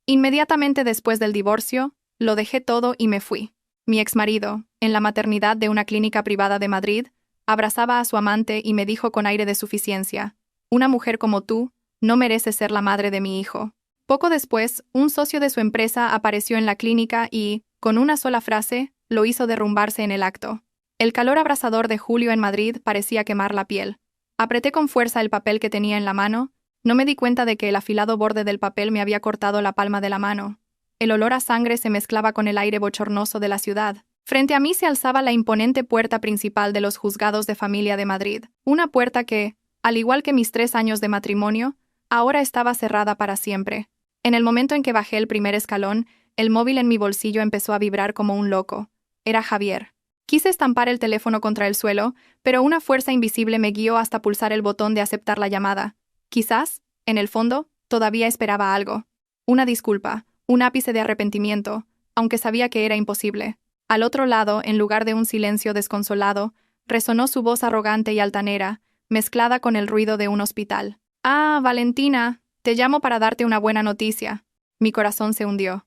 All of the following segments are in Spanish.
Inmediatamente después del divorcio, lo dejé todo y me fui. Mi exmarido, en la maternidad de una clínica privada de Madrid, abrazaba a su amante y me dijo con aire de suficiencia: «Una mujer como tú no merece ser la madre de mi hijo». Poco después, un socio de su empresa apareció en la clínica y, con una sola frase, lo hizo derrumbarse en el acto. El calor abrasador de julio en Madrid parecía quemar la piel. Apreté con fuerza el papel que tenía en la mano. No me di cuenta de que el afilado borde del papel me había cortado la palma de la mano. El olor a sangre se mezclaba con el aire bochornoso de la ciudad. Frente a mí se alzaba la imponente puerta principal de los juzgados de familia de Madrid, una puerta que, al igual que mis 3 años de matrimonio, ahora estaba cerrada para siempre. En el momento en que bajé el primer escalón, el móvil en mi bolsillo empezó a vibrar como un loco. Era Javier. Quise estampar el teléfono contra el suelo, pero una fuerza invisible me guió hasta pulsar el botón de aceptar la llamada. Quizás, en el fondo, todavía esperaba algo. Una disculpa, un ápice de arrepentimiento, aunque sabía que era imposible. Al otro lado, en lugar de un silencio desconsolado, resonó su voz arrogante y altanera, mezclada con el ruido de un hospital. «Ah, Valentina, te llamo para darte una buena noticia». Mi corazón se hundió.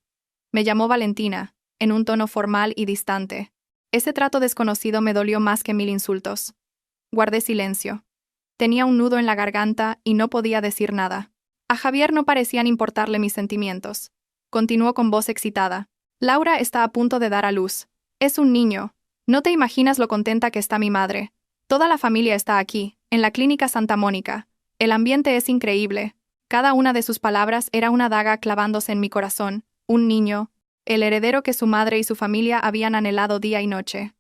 Me llamó Valentina, en un tono formal y distante. Ese trato desconocido me dolió más que 1000 insultos. Guardé silencio. Tenía un nudo en la garganta y no podía decir nada. A Javier no parecían importarle mis sentimientos. Continuó con voz excitada. «Laura está a punto de dar a luz. Es un niño. No te imaginas lo contenta que está mi madre. Toda la familia está aquí, en la clínica Santa Mónica. El ambiente es increíble». Cada una de sus palabras era una daga clavándose en mi corazón. Un niño, el heredero que su madre y su familia habían anhelado día y noche.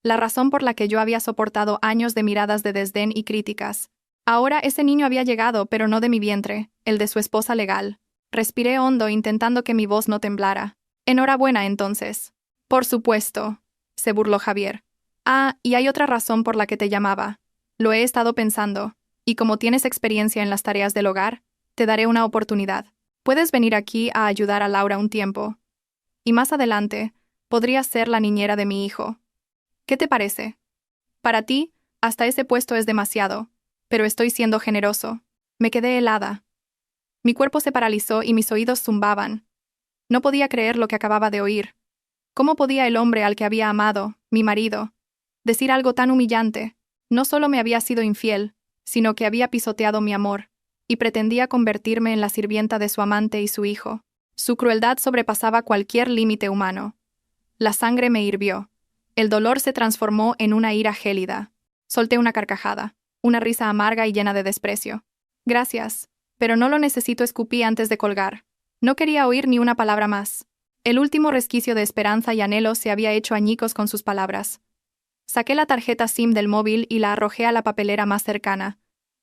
La razón por la que yo había soportado años de miradas de desdén y críticas. Ahora ese niño había llegado, pero no de mi vientre, el de su esposa legal. Respiré hondo, intentando que mi voz no temblara. «Enhorabuena, entonces». «Por supuesto», se burló Javier. «Ah, y hay otra razón por la que te llamaba. Lo he estado pensando, y como tienes experiencia en las tareas del hogar, te daré una oportunidad. Puedes venir aquí a ayudar a Laura un tiempo. Y más adelante, podrías ser la niñera de mi hijo. ¿Qué te parece? Para ti, hasta ese puesto es demasiado, pero estoy siendo generoso». Me quedé helada. Mi cuerpo se paralizó y mis oídos zumbaban. No podía creer lo que acababa de oír. ¿Cómo podía el hombre al que había amado, mi marido, decir algo tan humillante? No solo me había sido infiel, sino que había pisoteado mi amor, y pretendía convertirme en la sirvienta de su amante y su hijo. Su crueldad sobrepasaba cualquier límite humano. La sangre me hirvió. El dolor se transformó en una ira gélida. Solté una carcajada, una risa amarga y llena de desprecio. «Gracias, pero no lo necesito», escupí antes de colgar. No quería oír ni una palabra más. El último resquicio de esperanza y anhelo se había hecho añicos con sus palabras. Saqué la tarjeta SIM del móvil y la arrojé a la papelera más cercana.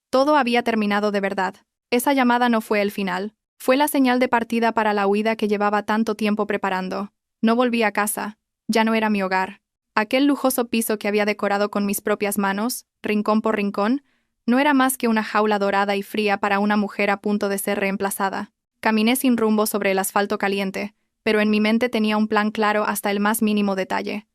Todo había terminado de verdad. Esa llamada no fue el final. Fue la señal de partida para la huida que llevaba tanto tiempo preparando. No volví a casa. Ya no era mi hogar. Aquel lujoso piso que había decorado con mis propias manos, rincón por rincón, no era más que una jaula dorada y fría para una mujer a punto de ser reemplazada. Caminé sin rumbo sobre el asfalto caliente, pero en mi mente tenía un plan claro hasta el más mínimo detalle.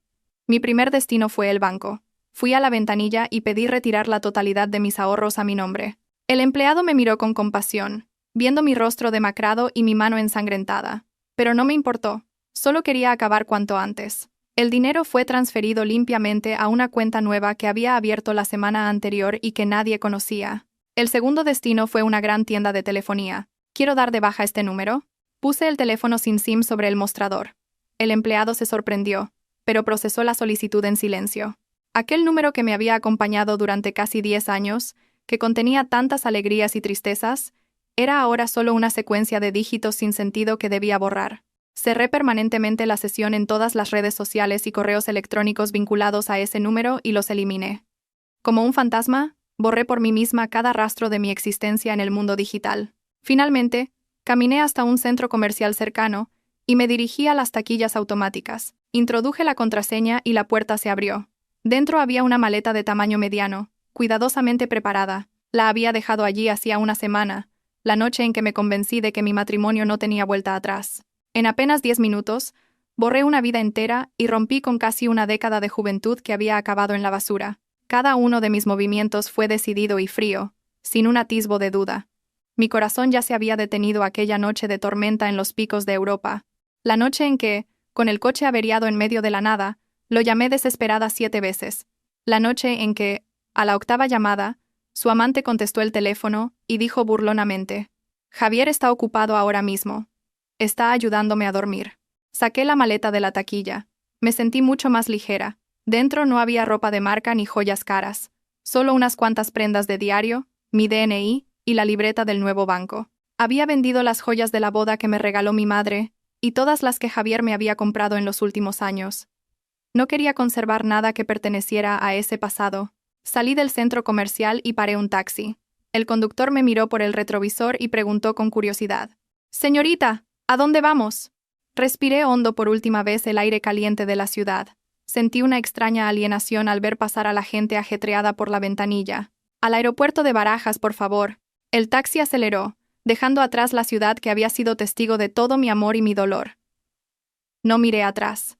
Mi primer destino fue el banco. Fui a la ventanilla y pedí retirar la totalidad de mis ahorros a mi nombre. El empleado me miró con compasión, viendo mi rostro demacrado y mi mano ensangrentada. Pero no me importó. Solo quería acabar cuanto antes. El dinero fue transferido limpiamente a una cuenta nueva que había abierto la semana anterior y que nadie conocía. El segundo destino fue una gran tienda de telefonía. «¿Quiero dar de baja este número?». Puse el teléfono sin SIM sobre el mostrador. El empleado se sorprendió, pero procesó la solicitud en silencio. Aquel número que me había acompañado durante casi 10 años, que contenía tantas alegrías y tristezas, era ahora solo una secuencia de dígitos sin sentido que debía borrar. Cerré permanentemente la sesión en todas las redes sociales y correos electrónicos vinculados a ese número y los eliminé. Como un fantasma, borré por mí misma cada rastro de mi existencia en el mundo digital. Finalmente, caminé hasta un centro comercial cercano y me dirigí a las taquillas automáticas. Introduje la contraseña y la puerta se abrió. Dentro había una maleta de tamaño mediano, cuidadosamente preparada. La había dejado allí hacía una semana, la noche en que me convencí de que mi matrimonio no tenía vuelta atrás. En apenas 10 minutos, borré una vida entera y rompí con casi una década de juventud que había acabado en la basura. Cada uno de mis movimientos fue decidido y frío, sin un atisbo de duda. Mi corazón ya se había detenido aquella noche de tormenta en los picos de Europa. La noche en que, con el coche averiado en medio de la nada, lo llamé desesperada 7 veces. La noche en que, a la 8ª llamada, su amante contestó el teléfono y dijo burlonamente: «Javier está ocupado ahora mismo. Está ayudándome a dormir». Saqué la maleta de la taquilla. Me sentí mucho más ligera. Dentro no había ropa de marca ni joyas caras. Solo unas cuantas prendas de diario, mi DNI y la libreta del nuevo banco. Había vendido las joyas de la boda que me regaló mi madre y todas las que Javier me había comprado en los últimos años. No quería conservar nada que perteneciera a ese pasado. Salí del centro comercial y paré un taxi. El conductor me miró por el retrovisor y preguntó con curiosidad: «Señorita, ¿a dónde vamos?». Respiré hondo por última vez el aire caliente de la ciudad. Sentí una extraña alienación al ver pasar a la gente ajetreada por la ventanilla. «Al aeropuerto de Barajas, por favor». El taxi aceleró, dejando atrás la ciudad que había sido testigo de todo mi amor y mi dolor. No miré atrás.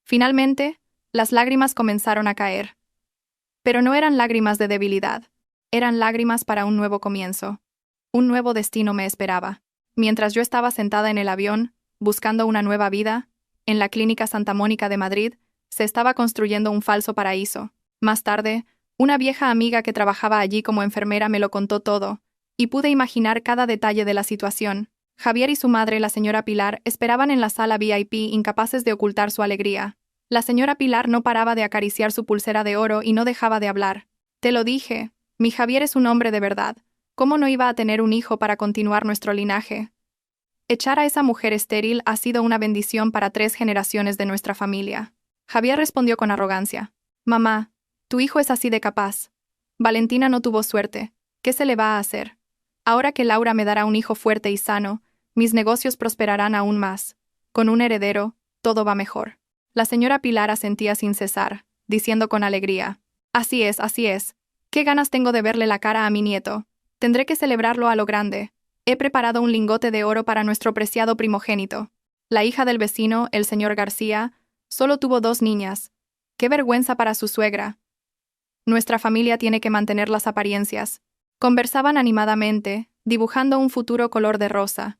Finalmente, las lágrimas comenzaron a caer. Pero no eran lágrimas de debilidad. Eran lágrimas para un nuevo comienzo. Un nuevo destino me esperaba. Mientras yo estaba sentada en el avión, buscando una nueva vida, en la Clínica Santa Mónica de Madrid, se estaba construyendo un falso paraíso. Más tarde, una vieja amiga que trabajaba allí como enfermera me lo contó todo, y pude imaginar cada detalle de la situación. Javier y su madre, la señora Pilar, esperaban en la sala VIP incapaces de ocultar su alegría. La señora Pilar no paraba de acariciar su pulsera de oro y no dejaba de hablar. «Te lo dije, mi Javier es un hombre de verdad. ¿Cómo no iba a tener un hijo para continuar nuestro linaje? Echar a esa mujer estéril ha sido una bendición para 3 generaciones de nuestra familia». Javier respondió con arrogancia: «Mamá, tu hijo es así de capaz. Valentina no tuvo suerte. ¿Qué se le va a hacer? Ahora que Laura me dará un hijo fuerte y sano, mis negocios prosperarán aún más. Con un heredero, todo va mejor». La señora Pilar asentía sin cesar, diciendo con alegría: «Así es, así es. Qué ganas tengo de verle la cara a mi nieto. Tendré que celebrarlo a lo grande. He preparado un lingote de oro para nuestro preciado primogénito». La hija del vecino, el señor García, solo tuvo 2 niñas. Qué vergüenza para su suegra. Nuestra familia tiene que mantener las apariencias. Conversaban animadamente, dibujando un futuro color de rosa.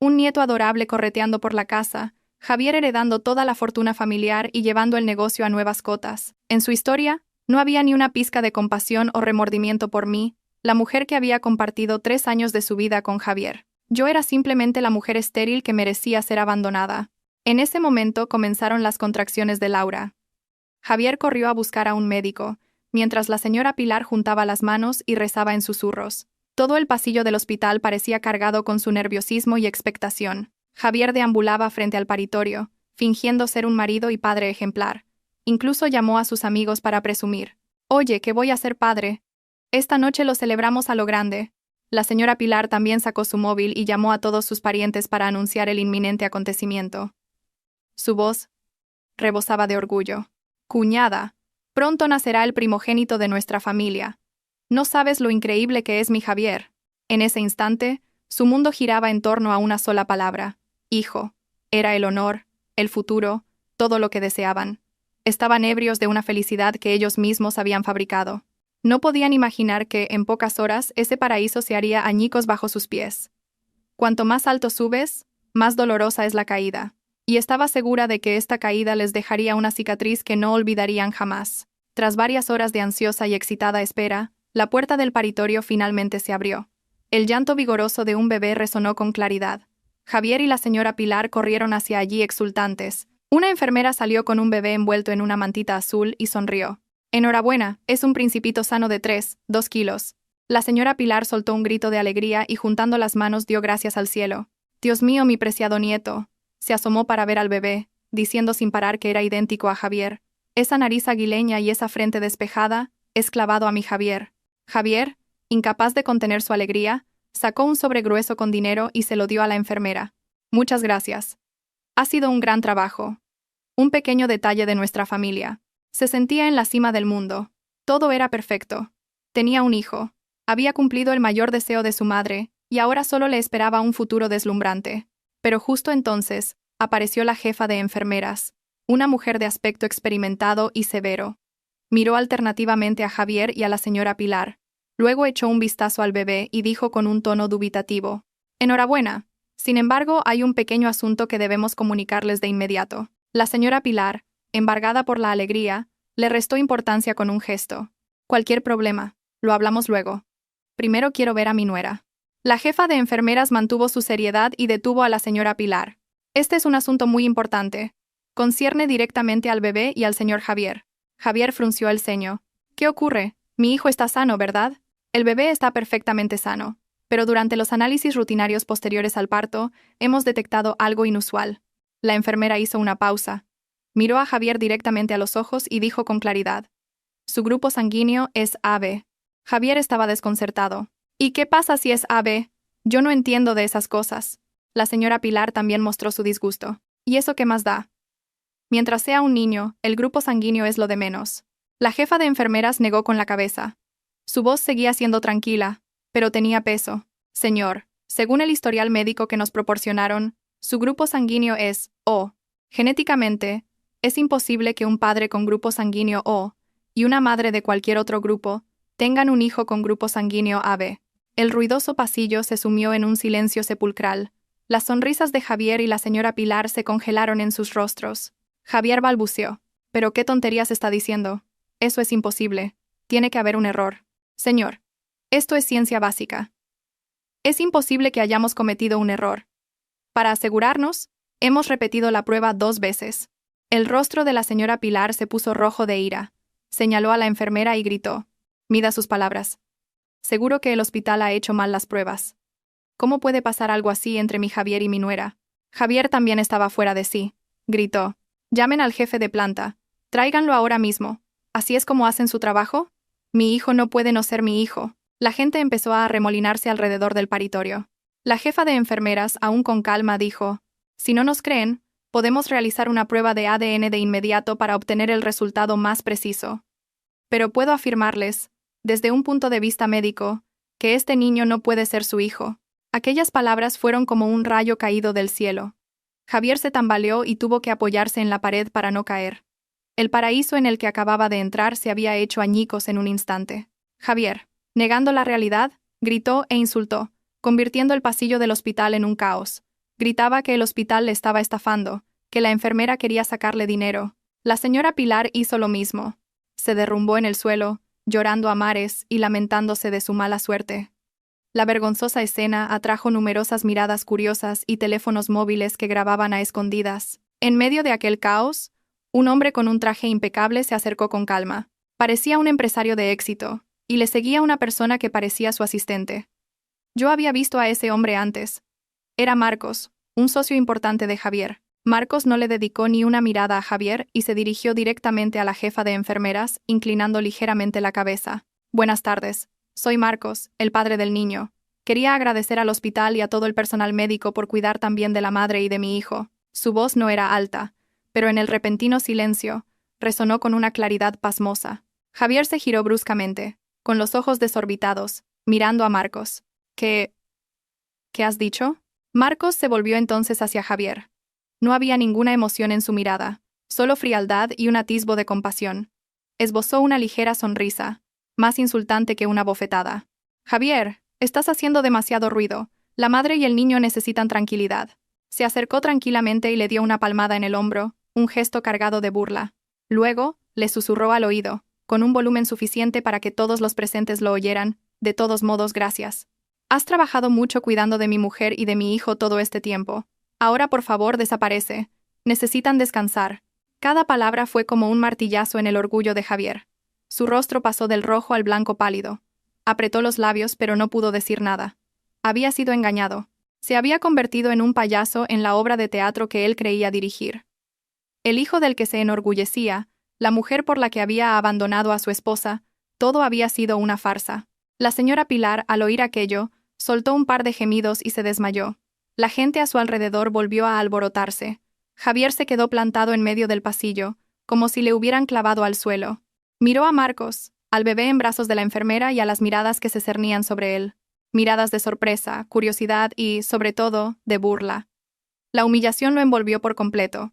Un nieto adorable correteando por la casa, Javier heredando toda la fortuna familiar y llevando el negocio a nuevas cotas. En su historia, no había ni una pizca de compasión o remordimiento por mí, la mujer que había compartido 3 años de su vida con Javier. Yo era simplemente la mujer estéril que merecía ser abandonada. En ese momento comenzaron las contracciones de Laura. Javier corrió a buscar a un médico, mientras la señora Pilar juntaba las manos y rezaba en susurros. Todo el pasillo del hospital parecía cargado con su nerviosismo y expectación. Javier deambulaba frente al paritorio, fingiendo ser un marido y padre ejemplar. Incluso llamó a sus amigos para presumir: «Oye, que voy a ser padre. Esta noche lo celebramos a lo grande». La señora Pilar también sacó su móvil y llamó a todos sus parientes para anunciar el inminente acontecimiento. Su voz rebosaba de orgullo. «Cuñada, pronto nacerá el primogénito de nuestra familia. No sabes lo increíble que es mi Javier». En ese instante, su mundo giraba en torno a una sola palabra: hijo. Era el honor, el futuro, todo lo que deseaban. Estaban ebrios de una felicidad que ellos mismos habían fabricado. No podían imaginar que, en pocas horas, ese paraíso se haría añicos bajo sus pies. Cuanto más alto subes, más dolorosa es la caída. Y estaba segura de que esta caída les dejaría una cicatriz que no olvidarían jamás. Tras varias horas de ansiosa y excitada espera, la puerta del paritorio finalmente se abrió. El llanto vigoroso de un bebé resonó con claridad. Javier y la señora Pilar corrieron hacia allí exultantes. Una enfermera salió con un bebé envuelto en una mantita azul y sonrió. «Enhorabuena, es un principito sano de 2 kilos». La señora Pilar soltó un grito de alegría y juntando las manos dio gracias al cielo. «Dios mío, mi preciado nieto». Se asomó para ver al bebé, diciendo sin parar que era idéntico a Javier. «Esa nariz aguileña y esa frente despejada, es clavado a mi Javier». Javier, incapaz de contener su alegría, sacó un sobre grueso con dinero y se lo dio a la enfermera. «Muchas gracias. Ha sido un gran trabajo. Un pequeño detalle de nuestra familia». Se sentía en la cima del mundo. Todo era perfecto. Tenía un hijo. Había cumplido el mayor deseo de su madre, y ahora solo le esperaba un futuro deslumbrante. Pero justo entonces, apareció la jefa de enfermeras, una mujer de aspecto experimentado y severo. Miró alternativamente a Javier y a la señora Pilar. Luego echó un vistazo al bebé y dijo con un tono dubitativo: «Enhorabuena. Sin embargo, hay un pequeño asunto que debemos comunicarles de inmediato». La señora Pilar, embargada por la alegría, le restó importancia con un gesto. «Cualquier problema. Lo hablamos luego. Primero quiero ver a mi nuera». La jefa de enfermeras mantuvo su seriedad y detuvo a la señora Pilar. «Este es un asunto muy importante. Concierne directamente al bebé y al señor Javier». Javier frunció el ceño. «¿Qué ocurre? Mi hijo está sano, ¿verdad?» «El bebé está perfectamente sano, pero durante los análisis rutinarios posteriores al parto, hemos detectado algo inusual». La enfermera hizo una pausa. Miró a Javier directamente a los ojos y dijo con claridad: «Su grupo sanguíneo es AB». Javier estaba desconcertado. «¿Y qué pasa si es AB? Yo no entiendo de esas cosas». La señora Pilar también mostró su disgusto. «¿Y eso qué más da? Mientras sea un niño, el grupo sanguíneo es lo de menos». La jefa de enfermeras negó con la cabeza. Su voz seguía siendo tranquila, pero tenía peso. «Señor, según el historial médico que nos proporcionaron, su grupo sanguíneo es O. Genéticamente, es imposible que un padre con grupo sanguíneo O y una madre de cualquier otro grupo tengan un hijo con grupo sanguíneo AB». El ruidoso pasillo se sumió en un silencio sepulcral. Las sonrisas de Javier y la señora Pilar se congelaron en sus rostros. Javier balbuceó: «¿Pero qué tonterías está diciendo? Eso es imposible. Tiene que haber un error». «Señor, esto es ciencia básica. Es imposible que hayamos cometido un error. Para asegurarnos, hemos repetido la prueba 2 veces». El rostro de la señora Pilar se puso rojo de ira. Señaló a la enfermera y gritó: «Mida sus palabras. Seguro que el hospital ha hecho mal las pruebas. ¿Cómo puede pasar algo así entre mi Javier y mi nuera?» Javier también estaba fuera de sí. Gritó: «Llamen al jefe de planta. Tráiganlo ahora mismo. ¿Así es como hacen su trabajo? Mi hijo no puede no ser mi hijo». La gente empezó a arremolinarse alrededor del paritorio. La jefa de enfermeras, aún con calma, dijo: «Si no nos creen, podemos realizar una prueba de ADN de inmediato para obtener el resultado más preciso. Pero puedo afirmarles, desde un punto de vista médico, que este niño no puede ser su hijo». Aquellas palabras fueron como un rayo caído del cielo. Javier se tambaleó y tuvo que apoyarse en la pared para no caer. El paraíso en el que acababa de entrar se había hecho añicos en un instante. Javier, negando la realidad, gritó e insultó, convirtiendo el pasillo del hospital en un caos. Gritaba que el hospital le estaba estafando, que la enfermera quería sacarle dinero. La señora Pilar hizo lo mismo. Se derrumbó en el suelo, llorando a mares y lamentándose de su mala suerte. La vergonzosa escena atrajo numerosas miradas curiosas y teléfonos móviles que grababan a escondidas. En medio de aquel caos, un hombre con un traje impecable se acercó con calma. Parecía un empresario de éxito, y le seguía una persona que parecía su asistente. Yo había visto a ese hombre antes. Era Marcos, un socio importante de Javier. Marcos no le dedicó ni una mirada a Javier y se dirigió directamente a la jefa de enfermeras, inclinando ligeramente la cabeza. «Buenas tardes. Soy Marcos, el padre del niño. Quería agradecer al hospital y a todo el personal médico por cuidar también de la madre y de mi hijo». Su voz no era alta, pero en el repentino silencio, resonó con una claridad pasmosa. Javier se giró bruscamente, con los ojos desorbitados, mirando a Marcos. ¿Qué has dicho?» Marcos se volvió entonces hacia Javier. No había ninguna emoción en su mirada, solo frialdad y un atisbo de compasión. Esbozó una ligera sonrisa, más insultante que una bofetada. «Javier, estás haciendo demasiado ruido. La madre y el niño necesitan tranquilidad». Se acercó tranquilamente y le dio una palmada en el hombro, un gesto cargado de burla. Luego, le susurró al oído, con un volumen suficiente para que todos los presentes lo oyeran: «De todos modos, gracias. Has trabajado mucho cuidando de mi mujer y de mi hijo todo este tiempo. Ahora, por favor, desaparece. Necesitan descansar». Cada palabra fue como un martillazo en el orgullo de Javier. Su rostro pasó del rojo al blanco pálido. Apretó los labios, pero no pudo decir nada. Había sido engañado. Se había convertido en un payaso en la obra de teatro que él creía dirigir. El hijo del que se enorgullecía, la mujer por la que había abandonado a su esposa, todo había sido una farsa. La señora Pilar, al oír aquello, soltó un par de gemidos y se desmayó. La gente a su alrededor volvió a alborotarse. Javier se quedó plantado en medio del pasillo, como si le hubieran clavado al suelo. Miró a Marcos, al bebé en brazos de la enfermera y a las miradas que se cernían sobre él. Miradas de sorpresa, curiosidad y, sobre todo, de burla. La humillación lo envolvió por completo.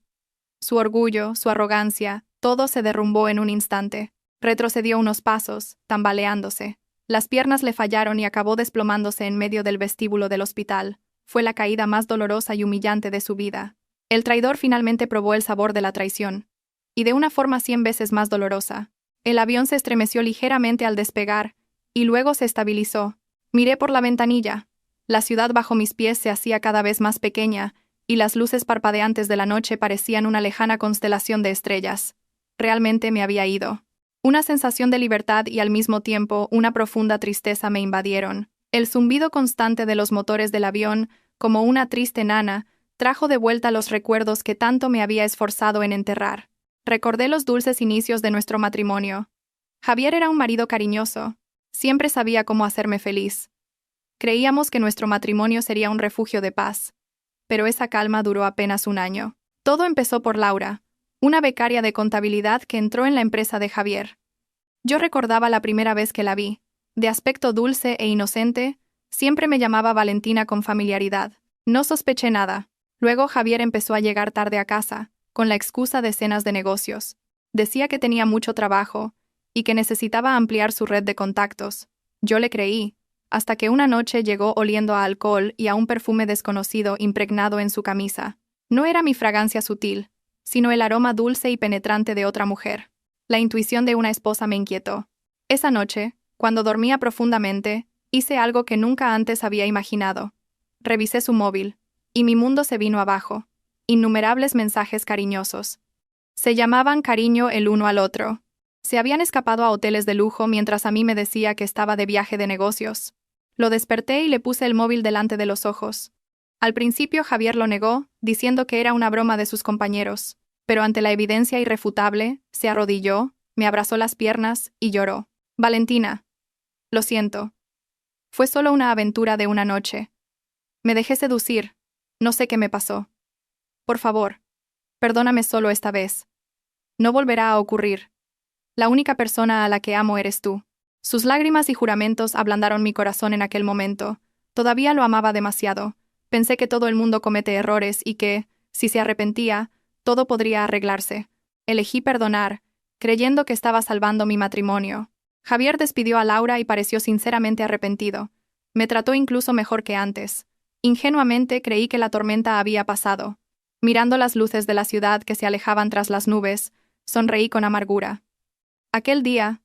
Su orgullo, su arrogancia, todo se derrumbó en un instante. Retrocedió unos pasos, tambaleándose. Las piernas le fallaron y acabó desplomándose en medio del vestíbulo del hospital. Fue la caída más dolorosa y humillante de su vida. El traidor finalmente probó el sabor de la traición. Y de una forma 100 veces más dolorosa. El avión se estremeció ligeramente al despegar, y luego se estabilizó. Miré por la ventanilla. La ciudad bajo mis pies se hacía cada vez más pequeña, y las luces parpadeantes de la noche parecían una lejana constelación de estrellas. Realmente me había ido. Una sensación de libertad y al mismo tiempo una profunda tristeza me invadieron. El zumbido constante de los motores del avión, como una triste nana, trajo de vuelta los recuerdos que tanto me había esforzado en enterrar. Recordé los dulces inicios de nuestro matrimonio. Javier era un marido cariñoso. Siempre sabía cómo hacerme feliz. Creíamos que nuestro matrimonio sería un refugio de paz. Pero esa calma duró apenas un año. Todo empezó por Laura, una becaria de contabilidad que entró en la empresa de Javier. Yo recordaba la primera vez que la vi. De aspecto dulce e inocente, siempre me llamaba Valentina con familiaridad. No sospeché nada. Luego Javier empezó a llegar tarde a casa, con la excusa de cenas de negocios. Decía que tenía mucho trabajo y que necesitaba ampliar su red de contactos. Yo le creí, hasta que una noche llegó oliendo a alcohol y a un perfume desconocido impregnado en su camisa. No era mi fragancia sutil, sino el aroma dulce y penetrante de otra mujer. La intuición de una esposa me inquietó. Esa noche, cuando dormía profundamente, hice algo que nunca antes había imaginado. Revisé su móvil, y mi mundo se vino abajo. Innumerables mensajes cariñosos. Se llamaban cariño el uno al otro. Se habían escapado a hoteles de lujo mientras a mí me decía que estaba de viaje de negocios. Lo desperté y le puse el móvil delante de los ojos. Al principio Javier lo negó, diciendo que era una broma de sus compañeros, pero ante la evidencia irrefutable, se arrodilló, me abrazó las piernas y lloró. Valentina. Lo siento. Fue solo una aventura de una noche. Me dejé seducir. No sé qué me pasó. Por favor, perdóname solo esta vez. No volverá a ocurrir. La única persona a la que amo eres tú. Sus lágrimas y juramentos ablandaron mi corazón en aquel momento. Todavía lo amaba demasiado. Pensé que todo el mundo comete errores y que, si se arrepentía, todo podría arreglarse. Elegí perdonar, creyendo que estaba salvando mi matrimonio. Javier despidió a Laura y pareció sinceramente arrepentido. Me trató incluso mejor que antes. Ingenuamente creí que la tormenta había pasado. Mirando las luces de la ciudad que se alejaban tras las nubes, sonreí con amargura. Aquel día,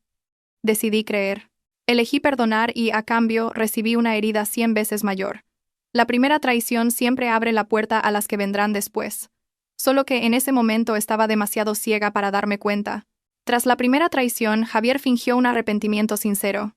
decidí creer. Elegí perdonar y, a cambio, recibí una herida 100 veces mayor. La primera traición siempre abre la puerta a las que vendrán después. Solo que en ese momento estaba demasiado ciega para darme cuenta. Tras la primera traición, Javier fingió un arrepentimiento sincero.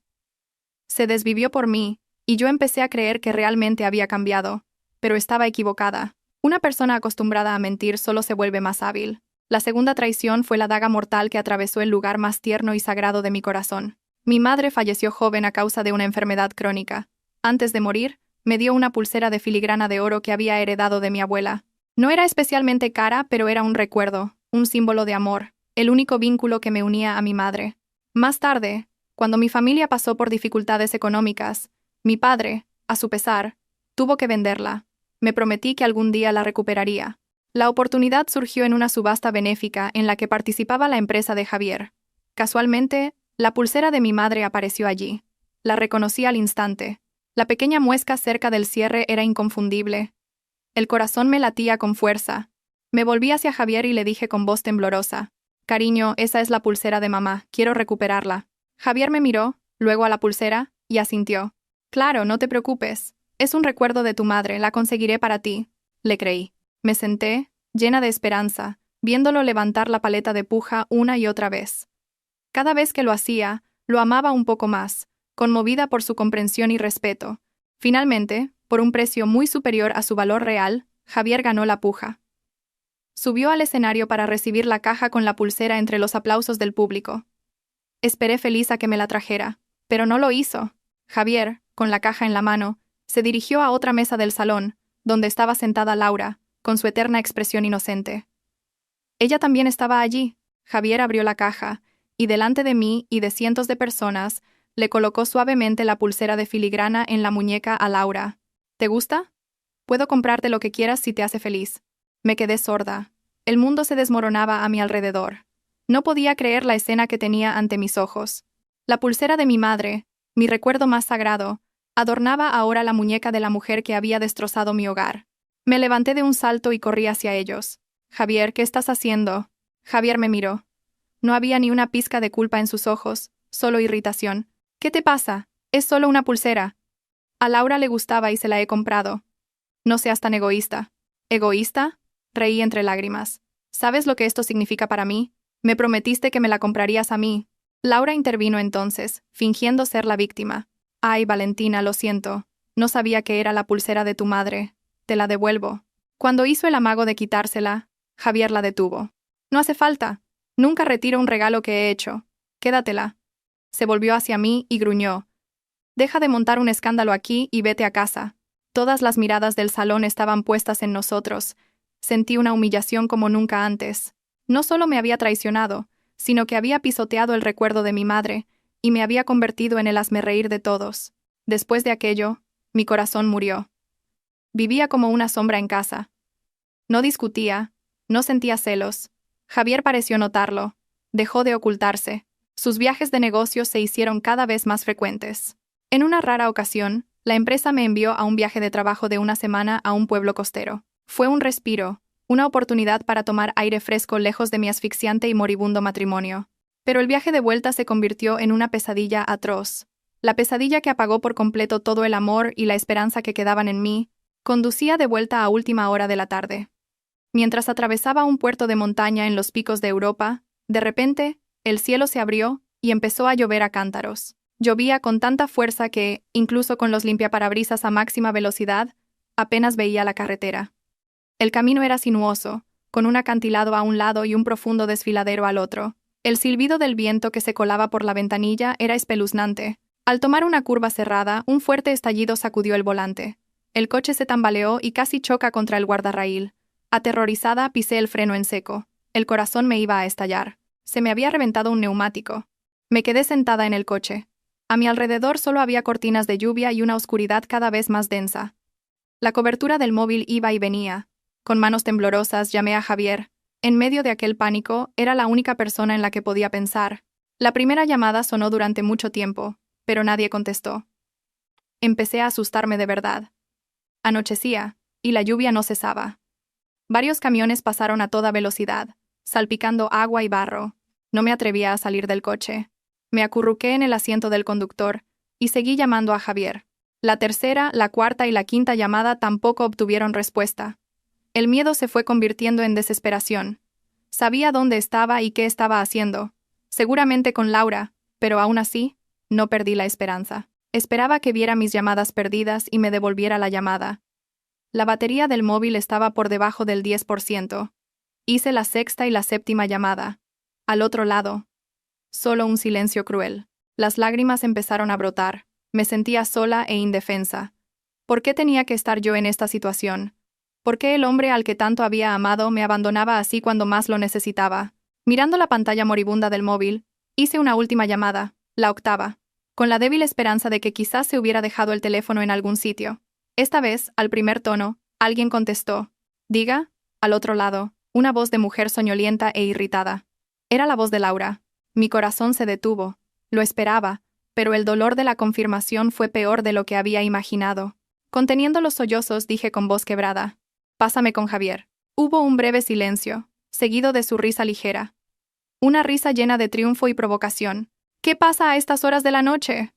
Se desvivió por mí, y yo empecé a creer que realmente había cambiado. Pero estaba equivocada. Una persona acostumbrada a mentir solo se vuelve más hábil. La segunda traición fue la daga mortal que atravesó el lugar más tierno y sagrado de mi corazón. Mi madre falleció joven a causa de una enfermedad crónica. Antes de morir, me dio una pulsera de filigrana de oro que había heredado de mi abuela. No era especialmente cara, pero era un recuerdo, un símbolo de amor, el único vínculo que me unía a mi madre. Más tarde, cuando mi familia pasó por dificultades económicas, mi padre, a su pesar, tuvo que venderla. Me prometí que algún día la recuperaría. La oportunidad surgió en una subasta benéfica en la que participaba la empresa de Javier. Casualmente, la pulsera de mi madre apareció allí. La reconocí al instante. La pequeña muesca cerca del cierre era inconfundible. El corazón me latía con fuerza. Me volví hacia Javier y le dije con voz temblorosa: «Cariño, esa es la pulsera de mamá, quiero recuperarla». Javier me miró, luego a la pulsera, y asintió. «Claro, no te preocupes. Es un recuerdo de tu madre, la conseguiré para ti». Le creí. Me senté, llena de esperanza, viéndolo levantar la paleta de puja una y otra vez. Cada vez que lo hacía, lo amaba un poco más, conmovida por su comprensión y respeto. Finalmente, por un precio muy superior a su valor real, Javier ganó la puja. Subió al escenario para recibir la caja con la pulsera entre los aplausos del público. Esperé feliz a que me la trajera, pero no lo hizo. Javier, con la caja en la mano, se dirigió a otra mesa del salón, donde estaba sentada Laura, con su eterna expresión inocente. Ella también estaba allí. Javier abrió la caja, y delante de mí y de cientos de personas, le colocó suavemente la pulsera de filigrana en la muñeca a Laura. ¿Te gusta? Puedo comprarte lo que quieras si te hace feliz. Me quedé sorda. El mundo se desmoronaba a mi alrededor. No podía creer la escena que tenía ante mis ojos. La pulsera de mi madre, Mi recuerdo más sagrado, adornaba ahora la muñeca de la mujer que había destrozado mi hogar. Me levanté de un salto y corrí hacia ellos. Javier, ¿qué estás haciendo? Javier me miró. No había ni una pizca de culpa en sus ojos, solo irritación. ¿Qué te pasa? Es solo una pulsera. A Laura le gustaba y se la he comprado. No seas tan egoísta. ¿Egoísta? Reí entre lágrimas. ¿Sabes lo que esto significa para mí? Me prometiste que me la comprarías a mí. Laura intervino entonces, fingiendo ser la víctima. Ay, Valentina, lo siento. No sabía que era la pulsera de tu madre. Te la devuelvo. Cuando hizo el amago de quitársela, Javier la detuvo. No hace falta. Nunca retiro un regalo que he hecho. Quédatela. Se volvió hacia mí y gruñó. Deja de montar un escándalo aquí y vete a casa. Todas las miradas del salón estaban puestas en nosotros. Sentí una humillación como nunca antes. No solo me había traicionado, sino que había pisoteado el recuerdo de mi madre, y me había convertido en el hazmerreír de todos. Después de aquello, mi corazón murió. Vivía como una sombra en casa. No discutía, no sentía celos. Javier pareció notarlo. Dejó de ocultarse. Sus viajes de negocios se hicieron cada vez más frecuentes. En una rara ocasión, la empresa me envió a un viaje de trabajo de una semana a un pueblo costero. Fue un respiro, una oportunidad para tomar aire fresco lejos de mi asfixiante y moribundo matrimonio. Pero el viaje de vuelta se convirtió en una pesadilla atroz. La pesadilla que apagó por completo todo el amor y la esperanza que quedaban en mí, conducía de vuelta a última hora de la tarde. Mientras atravesaba un puerto de montaña en los picos de Europa, de repente, el cielo se abrió y empezó a llover a cántaros. Llovía con tanta fuerza que, incluso con los limpiaparabrisas a máxima velocidad, apenas veía la carretera. El camino era sinuoso, con un acantilado a un lado y un profundo desfiladero al otro. El silbido del viento que se colaba por la ventanilla era espeluznante. Al tomar una curva cerrada, un fuerte estallido sacudió el volante. El coche se tambaleó y casi choca contra el guardarraíl. Aterrorizada, pisé el freno en seco. El corazón me iba a estallar. Se me había reventado un neumático. Me quedé sentada en el coche. A mi alrededor solo había cortinas de lluvia y una oscuridad cada vez más densa. La cobertura del móvil iba y venía. Con manos temblorosas llamé a Javier. En medio de aquel pánico, era la única persona en la que podía pensar. La primera llamada sonó durante mucho tiempo, pero nadie contestó. Empecé a asustarme de verdad. Anochecía, y la lluvia no cesaba. Varios camiones pasaron a toda velocidad, salpicando agua y barro. No me atrevía a salir del coche. Me acurruqué en el asiento del conductor y seguí llamando a Javier. La tercera, la cuarta y la quinta llamada tampoco obtuvieron respuesta. El miedo se fue convirtiendo en desesperación. Sabía dónde estaba y qué estaba haciendo. Seguramente con Laura, pero aún así, no perdí la esperanza. Esperaba que viera mis llamadas perdidas y me devolviera la llamada. La batería del móvil estaba por debajo del 10%. Hice la sexta y la séptima llamada. Al otro lado, solo un silencio cruel. Las lágrimas empezaron a brotar. Me sentía sola e indefensa. ¿Por qué tenía que estar yo en esta situación? ¿Por qué el hombre al que tanto había amado me abandonaba así cuando más lo necesitaba? Mirando la pantalla moribunda del móvil, hice una última llamada, la octava, con la débil esperanza de que quizás se hubiera dejado el teléfono en algún sitio. Esta vez, al primer tono, alguien contestó. Diga, al otro lado, una voz de mujer soñolienta e irritada. Era la voz de Laura. Mi corazón se detuvo. Lo esperaba, pero el dolor de la confirmación fue peor de lo que había imaginado. Conteniendo los sollozos, dije con voz quebrada. Pásame con Javier. Hubo un breve silencio, seguido de su risa ligera. Una risa llena de triunfo y provocación. ¿Qué pasa a estas horas de la noche?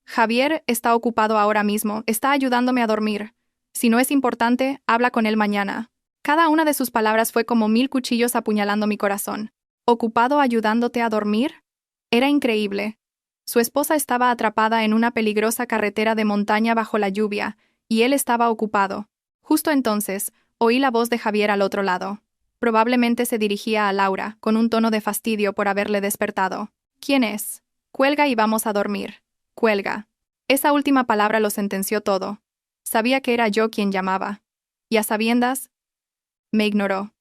Javier está ocupado ahora mismo, está ayudándome a dormir. Si no es importante, habla con él mañana. Cada una de sus palabras fue como 1000 cuchillos apuñalando mi corazón. ¿Ocupado ayudándote a dormir? Era increíble. Su esposa estaba atrapada en una peligrosa carretera de montaña bajo la lluvia, y él estaba ocupado. Justo entonces, oí la voz de Javier al otro lado. Probablemente se dirigía a Laura, con un tono de fastidio por haberle despertado. ¿Quién es? Cuelga y vamos a dormir. Cuelga. Esa última palabra lo sentenció todo. Sabía que era yo quien llamaba. Y a sabiendas, me ignoró.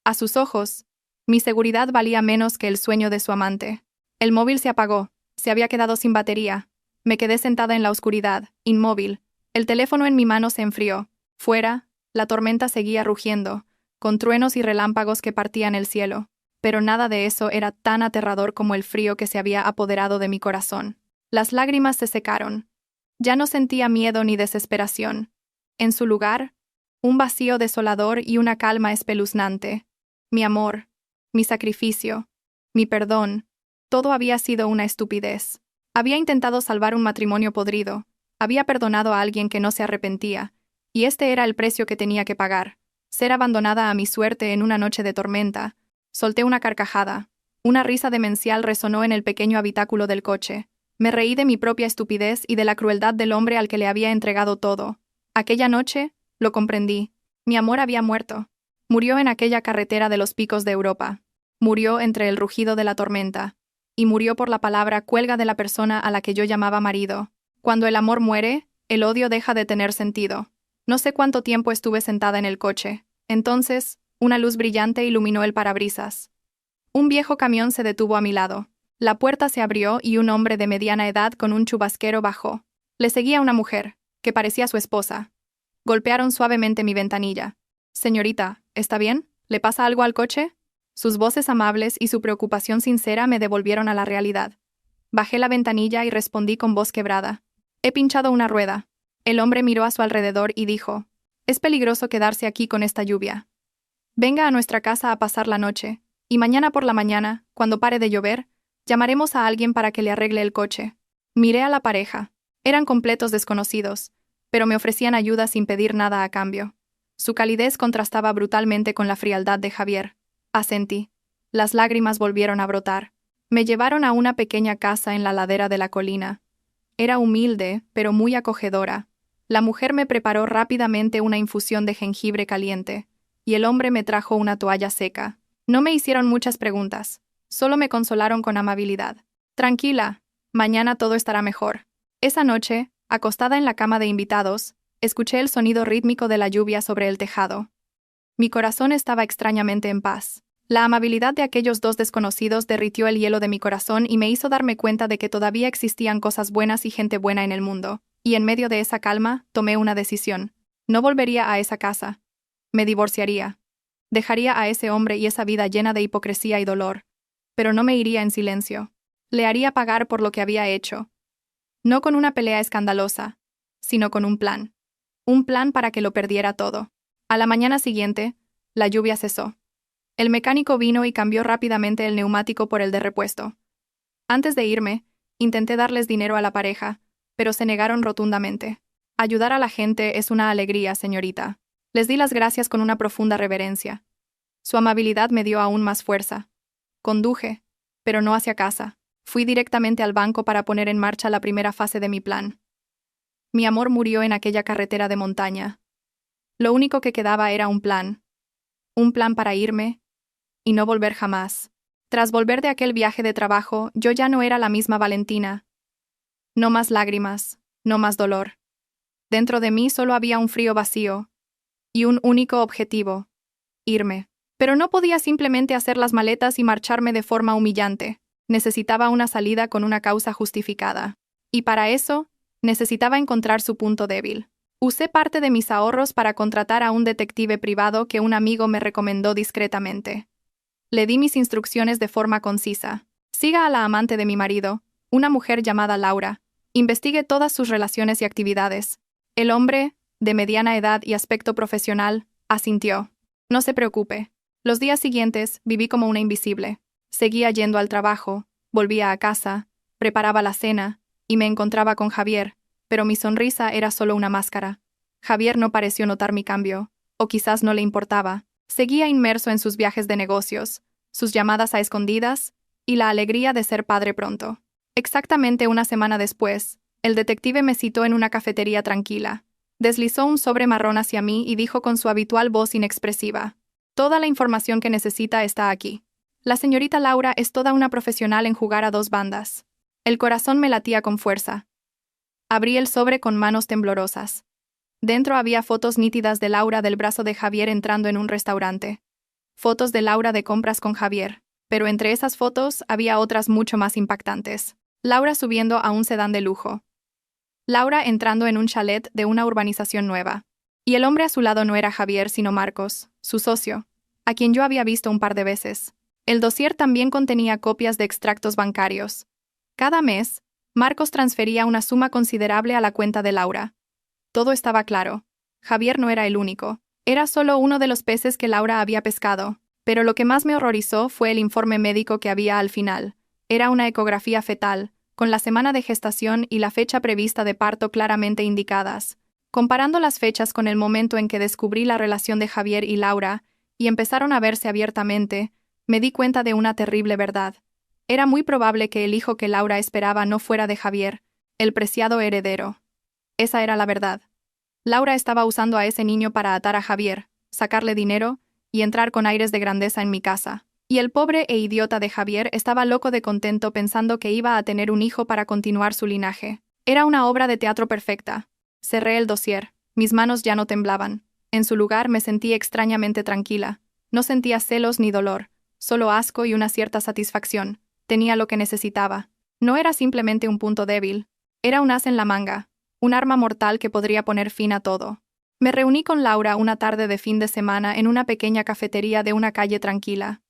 A sus ojos, mi seguridad valía menos que el sueño de su amante. El móvil se apagó, se había quedado sin batería. Me quedé sentada en la oscuridad, inmóvil. El teléfono en mi mano se enfrió. Fuera, la tormenta seguía rugiendo, con truenos y relámpagos que partían el cielo. Pero nada de eso era tan aterrador como el frío que se había apoderado de mi corazón. Las lágrimas se secaron. Ya no sentía miedo ni desesperación. En su lugar, un vacío desolador y una calma espeluznante. Mi amor, mi sacrificio, mi perdón, todo había sido una estupidez. Había intentado salvar un matrimonio podrido, había perdonado a alguien que no se arrepentía, y este era el precio que tenía que pagar, ser abandonada a mi suerte en una noche de tormenta. Solté una carcajada. Una risa demencial resonó en el pequeño habitáculo del coche. Me reí de mi propia estupidez y de la crueldad del hombre al que le había entregado todo. Aquella noche, lo comprendí. Mi amor había muerto. Murió en aquella carretera de los picos de Europa. Murió entre el rugido de la tormenta. Y murió por la palabra cuelga de la persona a la que yo llamaba marido. Cuando el amor muere, el odio deja de tener sentido. No sé cuánto tiempo estuve sentada en el coche. Entonces, una luz brillante iluminó el parabrisas. Un viejo camión se detuvo a mi lado. La puerta se abrió y un hombre de mediana edad con un chubasquero bajó. Le seguía una mujer, que parecía su esposa. Golpearon suavemente mi ventanilla. «Señorita, ¿está bien? ¿Le pasa algo al coche?» Sus voces amables y su preocupación sincera me devolvieron a la realidad. Bajé la ventanilla y respondí con voz quebrada. «He pinchado una rueda». El hombre miró a su alrededor y dijo: «Es peligroso quedarse aquí con esta lluvia. Venga a nuestra casa a pasar la noche, y mañana por la mañana, cuando pare de llover, llamaremos a alguien para que le arregle el coche». Miré a la pareja. Eran completos desconocidos, pero me ofrecían ayuda sin pedir nada a cambio. Su calidez contrastaba brutalmente con la frialdad de Javier. Asentí. Las lágrimas volvieron a brotar. Me llevaron a una pequeña casa en la ladera de la colina. Era humilde, pero muy acogedora. La mujer me preparó rápidamente una infusión de jengibre caliente, y el hombre me trajo una toalla seca. No me hicieron muchas preguntas, solo me consolaron con amabilidad. «Tranquila, mañana todo estará mejor». Esa noche, acostada en la cama de invitados, escuché el sonido rítmico de la lluvia sobre el tejado. Mi corazón estaba extrañamente en paz. La amabilidad de aquellos dos desconocidos derritió el hielo de mi corazón y me hizo darme cuenta de que todavía existían cosas buenas y gente buena en el mundo, y en medio de esa calma, tomé una decisión. No volvería a esa casa. Me divorciaría. Dejaría a ese hombre y esa vida llena de hipocresía y dolor. Pero no me iría en silencio. Le haría pagar por lo que había hecho. No con una pelea escandalosa, sino con un plan. Un plan para que lo perdiera todo. A la mañana siguiente, la lluvia cesó. El mecánico vino y cambió rápidamente el neumático por el de repuesto. Antes de irme, intenté darles dinero a la pareja, pero se negaron rotundamente. Ayudar a la gente es una alegría, señorita. Les di las gracias con una profunda reverencia. Su amabilidad me dio aún más fuerza. Conduje, pero no hacia casa. Fui directamente al banco para poner en marcha la primera fase de mi plan. Mi amor murió en aquella carretera de montaña. Lo único que quedaba era un plan. Un plan para irme y no volver jamás. Tras volver de aquel viaje de trabajo, yo ya no era la misma Valentina. No más lágrimas, no más dolor. Dentro de mí solo había un frío vacío y un único objetivo: irme. Pero no podía simplemente hacer las maletas y marcharme de forma humillante. Necesitaba una salida con una causa justificada. Y para eso, necesitaba encontrar su punto débil. Usé parte de mis ahorros para contratar a un detective privado que un amigo me recomendó discretamente. Le di mis instrucciones de forma concisa. Siga a la amante de mi marido, una mujer llamada Laura. Investigue todas sus relaciones y actividades. El hombre, de mediana edad y aspecto profesional, asintió. No se preocupe. Los días siguientes viví como una invisible. Seguía yendo al trabajo, volvía a casa, preparaba la cena, y me encontraba con Javier, pero mi sonrisa era solo una máscara. Javier no pareció notar mi cambio, o quizás no le importaba. Seguía inmerso en sus viajes de negocios, sus llamadas a escondidas, y la alegría de ser padre pronto. Exactamente una semana después, el detective me citó en una cafetería tranquila. Deslizó un sobre marrón hacia mí y dijo con su habitual voz inexpresiva: «Toda la información que necesita está aquí». La señorita Laura es toda una profesional en jugar a dos bandas. El corazón me latía con fuerza. Abrí el sobre con manos temblorosas. Dentro había fotos nítidas de Laura del brazo de Javier entrando en un restaurante. Fotos de Laura de compras con Javier, pero entre esas fotos había otras mucho más impactantes. Laura subiendo a un sedán de lujo. Laura entrando en un chalet de una urbanización nueva. Y el hombre a su lado no era Javier, sino Marcos, su socio, a quien yo había visto un par de veces. El dossier también contenía copias de extractos bancarios. Cada mes, Marcos transfería una suma considerable a la cuenta de Laura. Todo estaba claro. Javier no era el único. Era solo uno de los peces que Laura había pescado. Pero lo que más me horrorizó fue el informe médico que había al final. Era una ecografía fetal, con la semana de gestación y la fecha prevista de parto claramente indicadas. Comparando las fechas con el momento en que descubrí la relación de Javier y Laura, y empezaron a verse abiertamente, me di cuenta de una terrible verdad. Era muy probable que el hijo que Laura esperaba no fuera de Javier, el preciado heredero. Esa era la verdad. Laura estaba usando a ese niño para atar a Javier, sacarle dinero y entrar con aires de grandeza en mi casa. Y el pobre e idiota de Javier estaba loco de contento pensando que iba a tener un hijo para continuar su linaje. Era una obra de teatro perfecta. Cerré el dossier. Mis manos ya no temblaban. En su lugar me sentí extrañamente tranquila. No sentía celos ni dolor, solo asco y una cierta satisfacción. Tenía lo que necesitaba. No era simplemente un punto débil. Era un as en la manga, un arma mortal que podría poner fin a todo. Me reuní con Laura una tarde de fin de semana en una pequeña cafetería de una calle tranquila.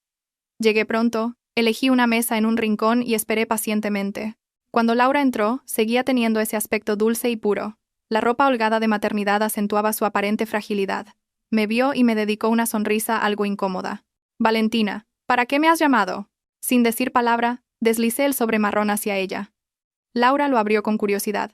Llegué pronto, elegí una mesa en un rincón y esperé pacientemente. Cuando Laura entró, seguía teniendo ese aspecto dulce y puro. La ropa holgada de maternidad acentuaba su aparente fragilidad. Me vio y me dedicó una sonrisa algo incómoda. «Valentina, ¿para qué me has llamado?» Sin decir palabra, deslicé el sobre marrón hacia ella. Laura lo abrió con curiosidad.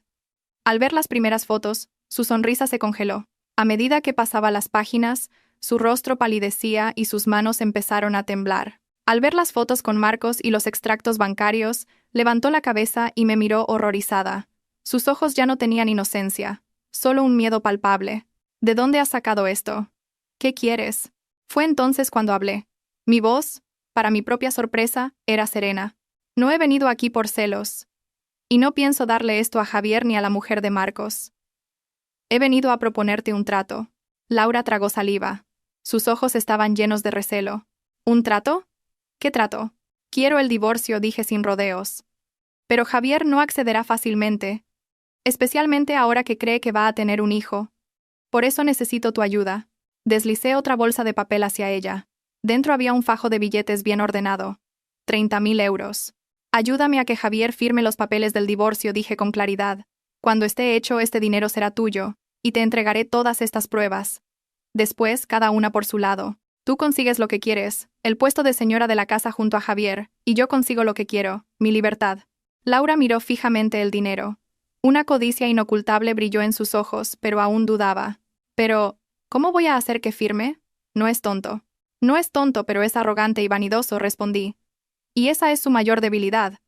Al ver las primeras fotos, su sonrisa se congeló. A medida que pasaba las páginas, su rostro palidecía y sus manos empezaron a temblar. Al ver las fotos con Marcos y los extractos bancarios, levantó la cabeza y me miró horrorizada. Sus ojos ya no tenían inocencia, solo un miedo palpable. ¿De dónde has sacado esto? ¿Qué quieres? Fue entonces cuando hablé. Mi voz, para mi propia sorpresa, era serena. No he venido aquí por celos. Y no pienso darle esto a Javier ni a la mujer de Marcos. He venido a proponerte un trato. Laura tragó saliva. Sus ojos estaban llenos de recelo. ¿Un trato? ¿Qué trato? Quiero el divorcio, dije sin rodeos. Pero Javier no accederá fácilmente, especialmente ahora que cree que va a tener un hijo. Por eso necesito tu ayuda. Deslicé otra bolsa de papel hacia ella. Dentro había un fajo de billetes bien ordenado. 30.000 euros. Ayúdame a que Javier firme los papeles del divorcio, dije con claridad. Cuando esté hecho, este dinero será tuyo, y te entregaré todas estas pruebas. Después, cada una por su lado. Tú consigues lo que quieres, el puesto de señora de la casa junto a Javier, y yo consigo lo que quiero, mi libertad. Laura miró fijamente el dinero. Una codicia inocultable brilló en sus ojos, pero aún dudaba. Pero, ¿cómo voy a hacer que firme? No es tonto. No es tonto, pero es arrogante y vanidoso, respondí. Y esa es su mayor debilidad.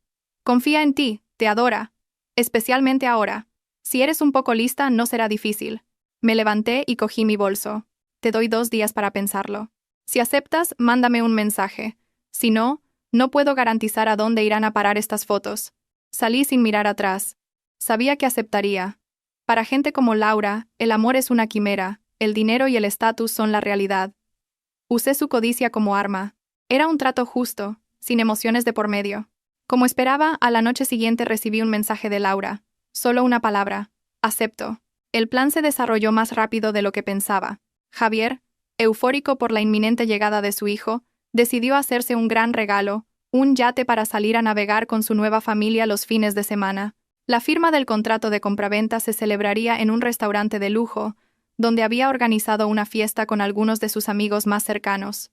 Confía en ti, te adora. Especialmente ahora. Si eres un poco lista, no será difícil. Me levanté y cogí mi bolso. Te doy 2 días para pensarlo. Si aceptas, mándame un mensaje. Si no, no puedo garantizar a dónde irán a parar estas fotos. Salí sin mirar atrás. Sabía que aceptaría. Para gente como Laura, el amor es una quimera, el dinero y el estatus son la realidad. Usé su codicia como arma. Era un trato justo, sin emociones de por medio. Como esperaba, a la noche siguiente recibí un mensaje de Laura. Solo una palabra. Acepto. El plan se desarrolló más rápido de lo que pensaba. Javier, eufórico por la inminente llegada de su hijo, decidió hacerse un gran regalo, un yate para salir a navegar con su nueva familia los fines de semana. La firma del contrato de compraventa se celebraría en un restaurante de lujo, donde había organizado una fiesta con algunos de sus amigos más cercanos.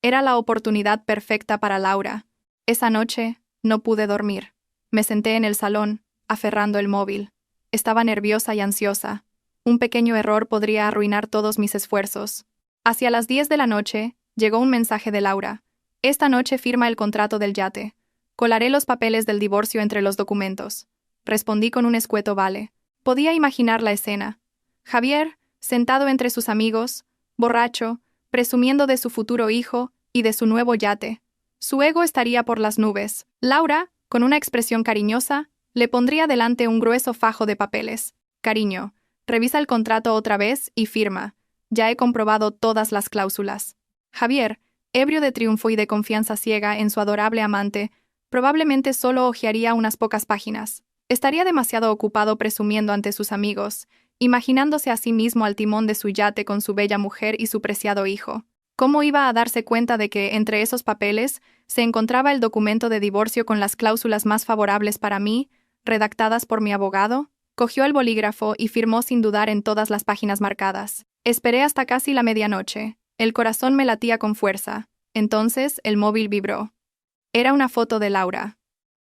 Era la oportunidad perfecta para Laura. Esa noche, no pude dormir. Me senté en el salón, aferrando el móvil. Estaba nerviosa y ansiosa. Un pequeño error podría arruinar todos mis esfuerzos. Hacia las 10 de la noche, llegó un mensaje de Laura. Esta noche firma el contrato del yate. Colaré los papeles del divorcio entre los documentos. Respondí con un escueto vale. Podía imaginar la escena. Javier, sentado entre sus amigos, borracho, presumiendo de su futuro hijo y de su nuevo yate. Su ego estaría por las nubes. Laura, con una expresión cariñosa, le pondría delante un grueso fajo de papeles. Cariño, revisa el contrato otra vez y firma. Ya he comprobado todas las cláusulas. Javier, ebrio de triunfo y de confianza ciega en su adorable amante, probablemente solo hojearía unas pocas páginas. Estaría demasiado ocupado presumiendo ante sus amigos, imaginándose a sí mismo al timón de su yate con su bella mujer y su preciado hijo. ¿Cómo iba a darse cuenta de que, entre esos papeles, se encontraba el documento de divorcio con las cláusulas más favorables para mí, redactadas por mi abogado, cogió el bolígrafo y firmó sin dudar en todas las páginas marcadas. Esperé hasta casi la medianoche. El corazón me latía con fuerza. Entonces, el móvil vibró. Era una foto de Laura.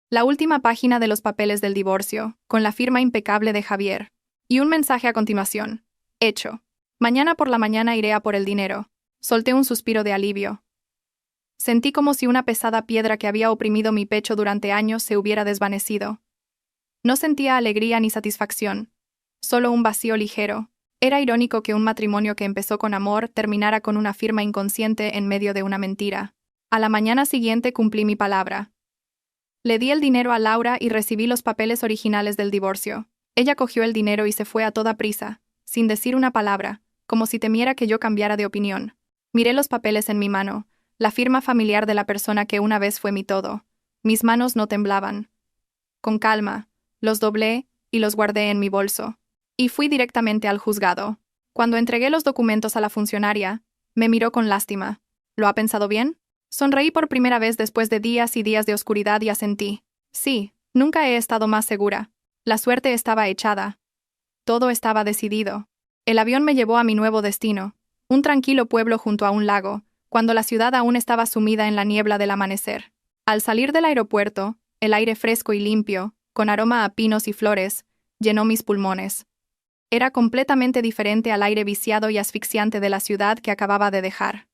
La última página de los papeles del divorcio, con la firma impecable de Javier. Y un mensaje a continuación. Hecho. Mañana por la mañana iré a por el dinero. Solté un suspiro de alivio. Sentí como si una pesada piedra que había oprimido mi pecho durante años se hubiera desvanecido. No sentía alegría ni satisfacción, solo un vacío ligero. Era irónico que un matrimonio que empezó con amor terminara con una firma inconsciente en medio de una mentira. A la mañana siguiente cumplí mi palabra. Le di el dinero a Laura y recibí los papeles originales del divorcio. Ella cogió el dinero y se fue a toda prisa, sin decir una palabra, como si temiera que yo cambiara de opinión. Miré los papeles en mi mano, la firma familiar de la persona que una vez fue mi todo. Mis manos no temblaban. Con calma, los doblé y los guardé en mi bolso. Y fui directamente al juzgado. Cuando entregué los documentos a la funcionaria, me miró con lástima. ¿Lo ha pensado bien? Sonreí por primera vez después de días y días de oscuridad y asentí. Sí, nunca he estado más segura. La suerte estaba echada. Todo estaba decidido. El avión me llevó a mi nuevo destino, un tranquilo pueblo junto a un lago, cuando la ciudad aún estaba sumida en la niebla del amanecer. Al salir del aeropuerto, el aire fresco y limpio, con aroma a pinos y flores, llenó mis pulmones. Era completamente diferente al aire viciado y asfixiante de la ciudad que acababa de dejar.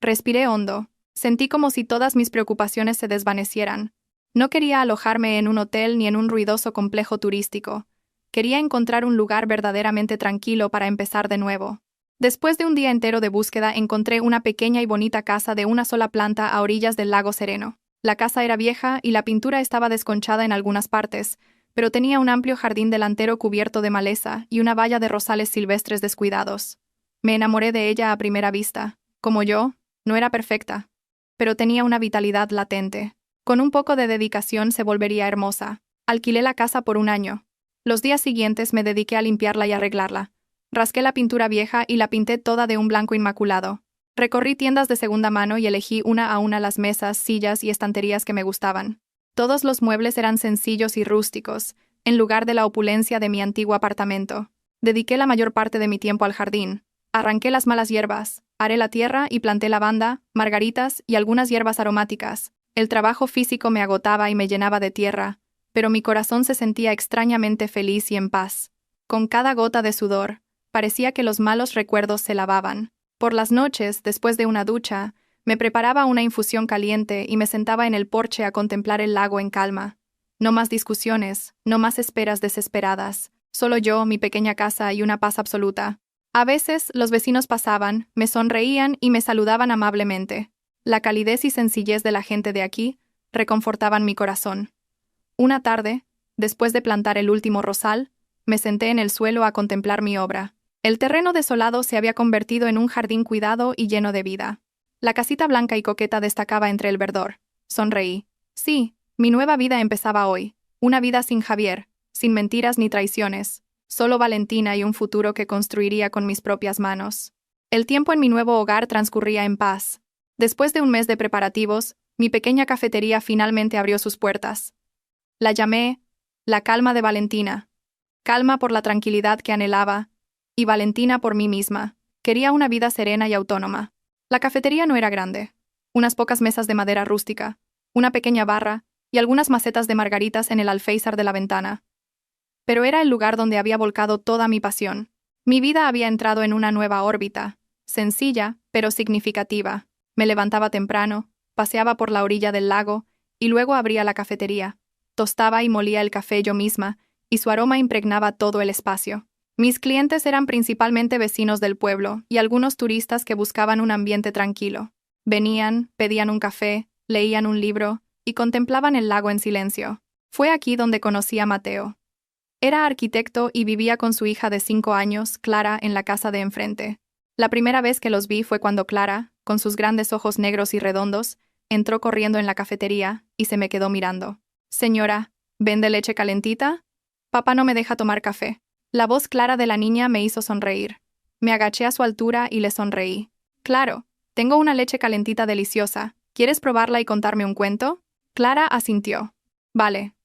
Respiré hondo. Sentí como si todas mis preocupaciones se desvanecieran. No quería alojarme en un hotel ni en un ruidoso complejo turístico. Quería encontrar un lugar verdaderamente tranquilo para empezar de nuevo. Después de un día entero de búsqueda encontré una pequeña y bonita casa de una sola planta a orillas del lago sereno. La casa era vieja y la pintura estaba desconchada en algunas partes, pero tenía un amplio jardín delantero cubierto de maleza y una valla de rosales silvestres descuidados. Me enamoré de ella a primera vista. Como yo, no era perfecta, pero tenía una vitalidad latente. Con un poco de dedicación se volvería hermosa. Alquilé la casa por un año. Los días siguientes me dediqué a limpiarla y arreglarla. Rasqué la pintura vieja y la pinté toda de un blanco inmaculado. Recorrí tiendas de segunda mano y elegí una a una las mesas, sillas y estanterías que me gustaban. Todos los muebles eran sencillos y rústicos, en lugar de la opulencia de mi antiguo apartamento. Dediqué la mayor parte de mi tiempo al jardín. Arranqué las malas hierbas, aré la tierra y planté lavanda, margaritas y algunas hierbas aromáticas. El trabajo físico me agotaba y me llenaba de tierra, pero mi corazón se sentía extrañamente feliz y en paz. Con cada gota de sudor, parecía que los malos recuerdos se lavaban. Por las noches, después de una ducha, me preparaba una infusión caliente y me sentaba en el porche a contemplar el lago en calma. No más discusiones, no más esperas desesperadas, solo yo, mi pequeña casa y una paz absoluta. A veces, los vecinos pasaban, me sonreían y me saludaban amablemente. La calidez y sencillez de la gente de aquí reconfortaban mi corazón. Una tarde, después de plantar el último rosal, me senté en el suelo a contemplar mi obra. El terreno desolado se había convertido en un jardín cuidado y lleno de vida. La casita blanca y coqueta destacaba entre el verdor. Sonreí. Sí, mi nueva vida empezaba hoy. Una vida sin Javier, sin mentiras ni traiciones. Solo Valentina y un futuro que construiría con mis propias manos. El tiempo en mi nuevo hogar transcurría en paz. Después de un mes de preparativos, mi pequeña cafetería finalmente abrió sus puertas. La llamé La Calma de Valentina. Calma por la tranquilidad que anhelaba, y Valentina por mí misma. Quería una vida serena y autónoma. La cafetería no era grande. Unas pocas mesas de madera rústica, una pequeña barra y algunas macetas de margaritas en el alféizar de la ventana. Pero era el lugar donde había volcado toda mi pasión. Mi vida había entrado en una nueva órbita, sencilla, pero significativa. Me levantaba temprano, paseaba por la orilla del lago, y luego abría la cafetería. Tostaba y molía el café yo misma, y su aroma impregnaba todo el espacio. Mis clientes eran principalmente vecinos del pueblo y algunos turistas que buscaban un ambiente tranquilo. Venían, pedían un café, leían un libro y contemplaban el lago en silencio. Fue aquí donde conocí a Mateo. Era arquitecto y vivía con su hija de 5 años, Clara, en la casa de enfrente. La primera vez que los vi fue cuando Clara, con sus grandes ojos negros y redondos, entró corriendo en la cafetería y se me quedó mirando. «Señora, ¿vende leche calentita? Papá no me deja tomar café». La voz clara de la niña me hizo sonreír. Me agaché a su altura y le sonreí. «Claro, tengo una leche calentita deliciosa. ¿Quieres probarla y contarme un cuento?» Clara asintió. «Vale».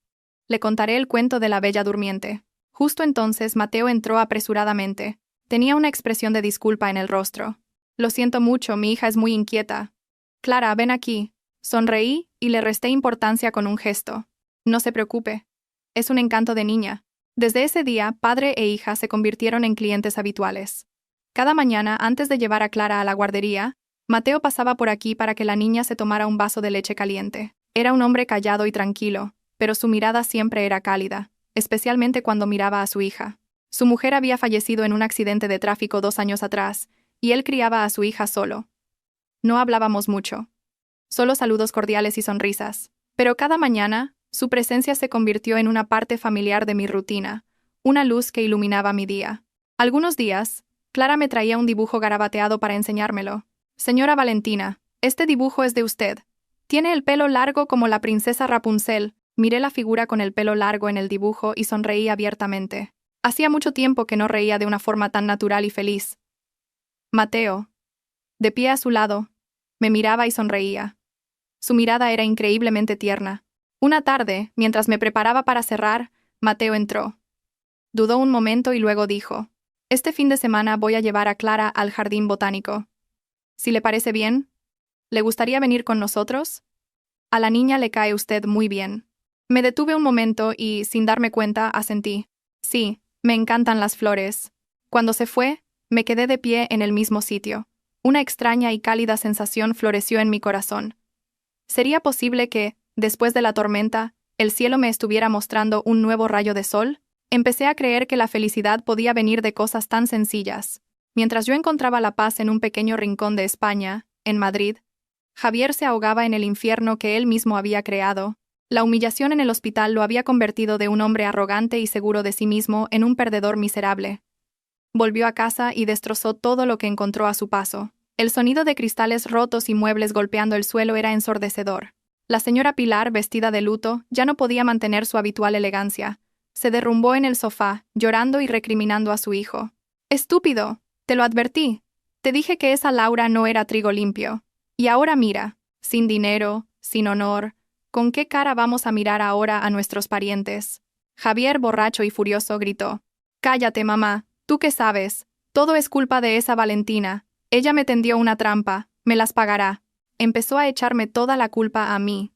Le contaré el cuento de la Bella Durmiente. Justo entonces Mateo entró apresuradamente. Tenía una expresión de disculpa en el rostro. Lo siento mucho, mi hija es muy inquieta. Clara, ven aquí. Sonreí y le resté importancia con un gesto. No se preocupe. Es un encanto de niña. Desde ese día, padre e hija se convirtieron en clientes habituales. Cada mañana, antes de llevar a Clara a la guardería, Mateo pasaba por aquí para que la niña se tomara un vaso de leche caliente. Era un hombre callado y tranquilo, pero su mirada siempre era cálida, especialmente cuando miraba a su hija. Su mujer había fallecido en un accidente de tráfico 2 años atrás, y él criaba a su hija solo. No hablábamos mucho. Solo saludos cordiales y sonrisas. Pero cada mañana, su presencia se convirtió en una parte familiar de mi rutina, una luz que iluminaba mi día. Algunos días, Clara me traía un dibujo garabateado para enseñármelo. Señora Valentina, este dibujo es de usted. Tiene el pelo largo como la princesa Rapunzel. Miré la figura con el pelo largo en el dibujo y sonreí abiertamente. Hacía mucho tiempo que no reía de una forma tan natural y feliz. Mateo, de pie a su lado, me miraba y sonreía. Su mirada era increíblemente tierna. Una tarde, mientras me preparaba para cerrar, Mateo entró. Dudó un momento y luego dijo: «Este fin de semana voy a llevar a Clara al jardín botánico. Si le parece bien, ¿le gustaría venir con nosotros? A la niña le cae usted muy bien». Me detuve un momento y, sin darme cuenta, asentí. Sí, me encantan las flores. Cuando se fue, me quedé de pie en el mismo sitio. Una extraña y cálida sensación floreció en mi corazón. ¿Sería posible que, después de la tormenta, el cielo me estuviera mostrando un nuevo rayo de sol? Empecé a creer que la felicidad podía venir de cosas tan sencillas. Mientras yo encontraba la paz en un pequeño rincón de España, en Madrid, Javier se ahogaba en el infierno que él mismo había creado. La humillación en el hospital lo había convertido de un hombre arrogante y seguro de sí mismo en un perdedor miserable. Volvió a casa y destrozó todo lo que encontró a su paso. El sonido de cristales rotos y muebles golpeando el suelo era ensordecedor. La señora Pilar, vestida de luto, ya no podía mantener su habitual elegancia. Se derrumbó en el sofá, llorando y recriminando a su hijo. «Estúpido, te lo advertí. Te dije que esa Laura no era trigo limpio. Y ahora mira, sin dinero, sin honor. ¿Con qué cara vamos a mirar ahora a nuestros parientes?» Javier, borracho y furioso, gritó: «Cállate, mamá. ¿Tú qué sabes? Todo es culpa de esa Valentina. Ella me tendió una trampa. Me las pagará». Empezó a echarme toda la culpa a mí.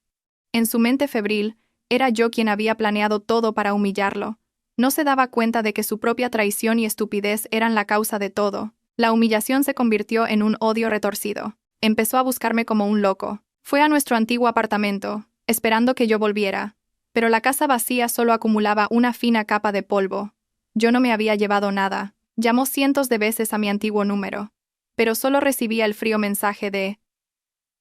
En su mente febril, era yo quien había planeado todo para humillarlo. No se daba cuenta de que su propia traición y estupidez eran la causa de todo. La humillación se convirtió en un odio retorcido. Empezó a buscarme como un loco. Fue a nuestro antiguo apartamento, esperando que yo volviera. Pero la casa vacía solo acumulaba una fina capa de polvo. Yo no me había llevado nada. Llamó cientos de veces a mi antiguo número. Pero solo recibía el frío mensaje de: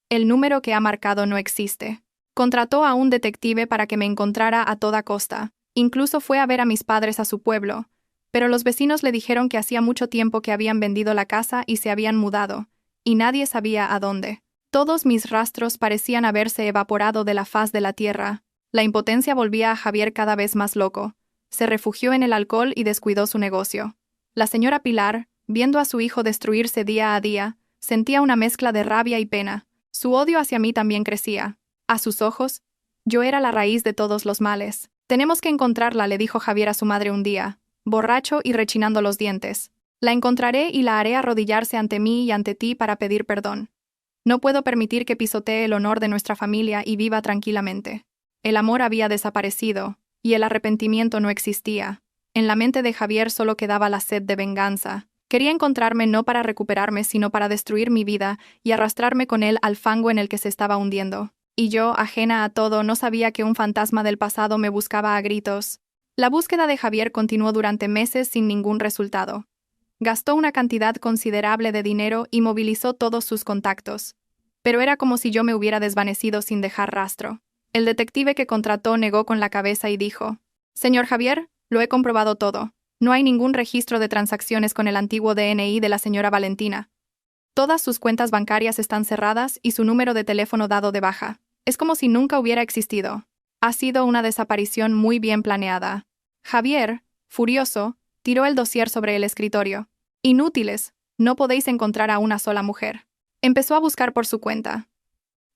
«El número que ha marcado no existe». Contrató a un detective para que me encontrara a toda costa. Incluso fue a ver a mis padres a su pueblo. Pero los vecinos le dijeron que hacía mucho tiempo que habían vendido la casa y se habían mudado, y nadie sabía a dónde. Todos mis rastros parecían haberse evaporado de la faz de la tierra. La impotencia volvía a Javier cada vez más loco. Se refugió en el alcohol y descuidó su negocio. La señora Pilar, viendo a su hijo destruirse día a día, sentía una mezcla de rabia y pena. Su odio hacia mí también crecía. A sus ojos, yo era la raíz de todos los males. «Tenemos que encontrarla», le dijo Javier a su madre un día, borracho y rechinando los dientes. «La encontraré y la haré arrodillarse ante mí y ante ti para pedir perdón. No puedo permitir que pisotee el honor de nuestra familia y viva tranquilamente». El amor había desaparecido, y el arrepentimiento no existía. En la mente de Javier solo quedaba la sed de venganza. Quería encontrarme no para recuperarme, sino para destruir mi vida y arrastrarme con él al fango en el que se estaba hundiendo. Y yo, ajena a todo, no sabía que un fantasma del pasado me buscaba a gritos. La búsqueda de Javier continuó durante meses sin ningún resultado. Gastó una cantidad considerable de dinero y movilizó todos sus contactos. Pero era como si yo me hubiera desvanecido sin dejar rastro. El detective que contrató negó con la cabeza y dijo: «Señor Javier, lo he comprobado todo. No hay ningún registro de transacciones con el antiguo DNI de la señora Valentina. Todas sus cuentas bancarias están cerradas y su número de teléfono dado de baja. Es como si nunca hubiera existido. Ha sido una desaparición muy bien planeada». Javier, furioso, tiró el dossier sobre el escritorio. «Inútiles, no podéis encontrar a una sola mujer». Empezó a buscar por su cuenta.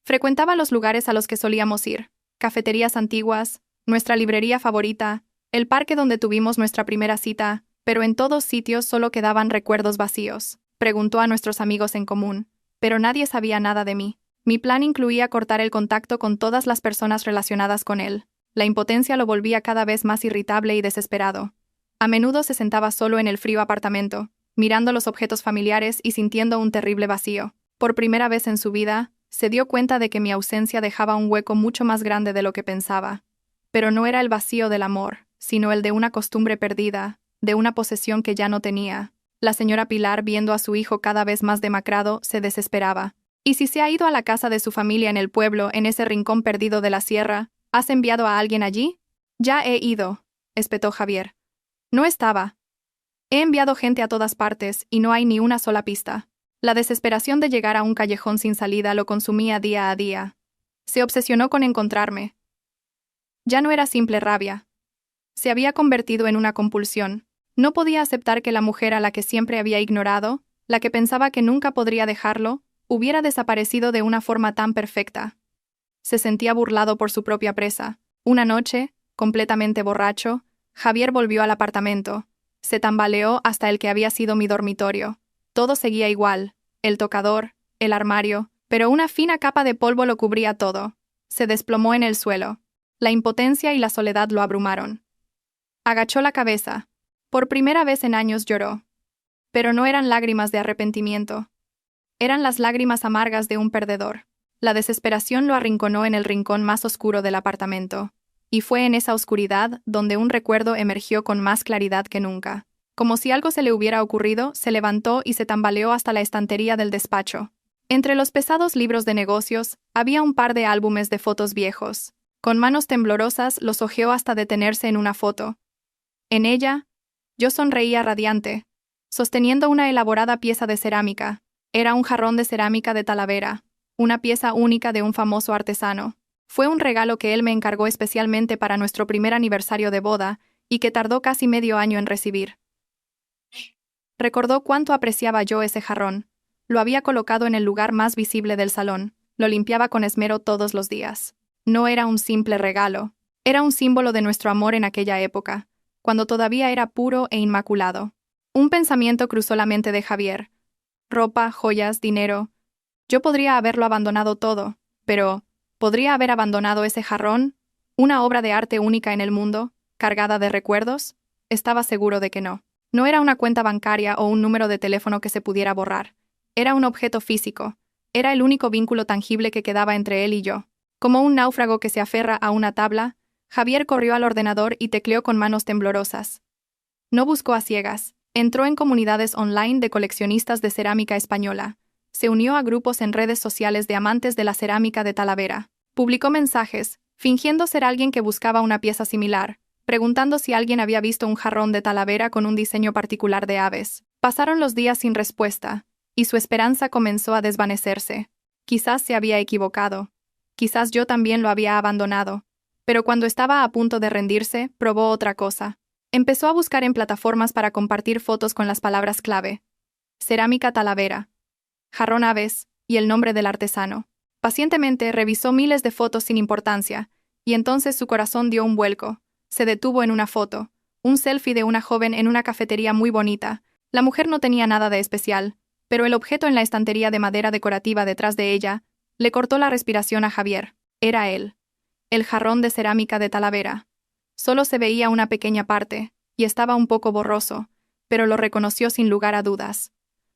Frecuentaba los lugares a los que solíamos ir: cafeterías antiguas, nuestra librería favorita, el parque donde tuvimos nuestra primera cita, pero en todos sitios solo quedaban recuerdos vacíos. Preguntó a nuestros amigos en común, pero nadie sabía nada de mí. Mi plan incluía cortar el contacto con todas las personas relacionadas con él. La impotencia lo volvía cada vez más irritable y desesperado. A menudo se sentaba solo en el frío apartamento, mirando los objetos familiares y sintiendo un terrible vacío. Por primera vez en su vida, se dio cuenta de que mi ausencia dejaba un hueco mucho más grande de lo que pensaba. Pero no era el vacío del amor, sino el de una costumbre perdida, de una posesión que ya no tenía. La señora Pilar, viendo a su hijo cada vez más demacrado, se desesperaba. ¿Y si se ha ido a la casa de su familia en el pueblo, en ese rincón perdido de la sierra? ¿Has enviado a alguien allí? Ya he ido, espetó Javier. No estaba. He enviado gente a todas partes y no hay ni una sola pista. La desesperación de llegar a un callejón sin salida lo consumía día a día. Se obsesionó con encontrarme. Ya no era simple rabia. Se había convertido en una compulsión. No podía aceptar que la mujer a la que siempre había ignorado, la que pensaba que nunca podría dejarlo, hubiera desaparecido de una forma tan perfecta. Se sentía burlado por su propia presa. Una noche, completamente borracho, Javier volvió al apartamento. Se tambaleó hasta el que había sido mi dormitorio. Todo seguía igual, el tocador, el armario, pero una fina capa de polvo lo cubría todo. Se desplomó en el suelo. La impotencia y la soledad lo abrumaron. Agachó la cabeza. Por primera vez en años lloró. Pero no eran lágrimas de arrepentimiento. Eran las lágrimas amargas de un perdedor. La desesperación lo arrinconó en el rincón más oscuro del apartamento. Y fue en esa oscuridad donde un recuerdo emergió con más claridad que nunca. Como si algo se le hubiera ocurrido, se levantó y se tambaleó hasta la estantería del despacho. Entre los pesados libros de negocios, había un par de álbumes de fotos viejos. Con manos temblorosas los hojeó hasta detenerse en una foto. En ella, yo sonreía radiante, sosteniendo una elaborada pieza de cerámica. Era un jarrón de cerámica de Talavera, una pieza única de un famoso artesano. Fue un regalo que él me encargó especialmente para nuestro primer aniversario de boda y que tardó casi medio año en recibir. Recordó cuánto apreciaba yo ese jarrón. Lo había colocado en el lugar más visible del salón, lo limpiaba con esmero todos los días. No era un simple regalo, era un símbolo de nuestro amor en aquella época, cuando todavía era puro e inmaculado. Un pensamiento cruzó la mente de Javier. Ropa, joyas, dinero. Yo podría haberlo abandonado todo, pero ¿podría haber abandonado ese jarrón? ¿Una obra de arte única en el mundo, cargada de recuerdos? Estaba seguro de que no. No era una cuenta bancaria o un número de teléfono que se pudiera borrar. Era un objeto físico. Era el único vínculo tangible que quedaba entre él y yo. Como un náufrago que se aferra a una tabla, Javier corrió al ordenador y tecleó con manos temblorosas. No buscó a ciegas. Entró en comunidades online de coleccionistas de cerámica española. Se unió a grupos en redes sociales de amantes de la cerámica de Talavera. Publicó mensajes, fingiendo ser alguien que buscaba una pieza similar, preguntando si alguien había visto un jarrón de Talavera con un diseño particular de aves. Pasaron los días sin respuesta, y su esperanza comenzó a desvanecerse. Quizás se había equivocado. Quizás yo también lo había abandonado. Pero cuando estaba a punto de rendirse, probó otra cosa. Empezó a buscar en plataformas para compartir fotos con las palabras clave: cerámica Talavera, jarrón aves y el nombre del artesano. Pacientemente revisó miles de fotos sin importancia, y entonces su corazón dio un vuelco. Se detuvo en una foto, un selfie de una joven en una cafetería muy bonita. La mujer no tenía nada de especial, pero el objeto en la estantería de madera decorativa detrás de ella le cortó la respiración a Javier. Era él. El jarrón de cerámica de Talavera. Solo se veía una pequeña parte, y estaba un poco borroso, pero lo reconoció sin lugar a dudas.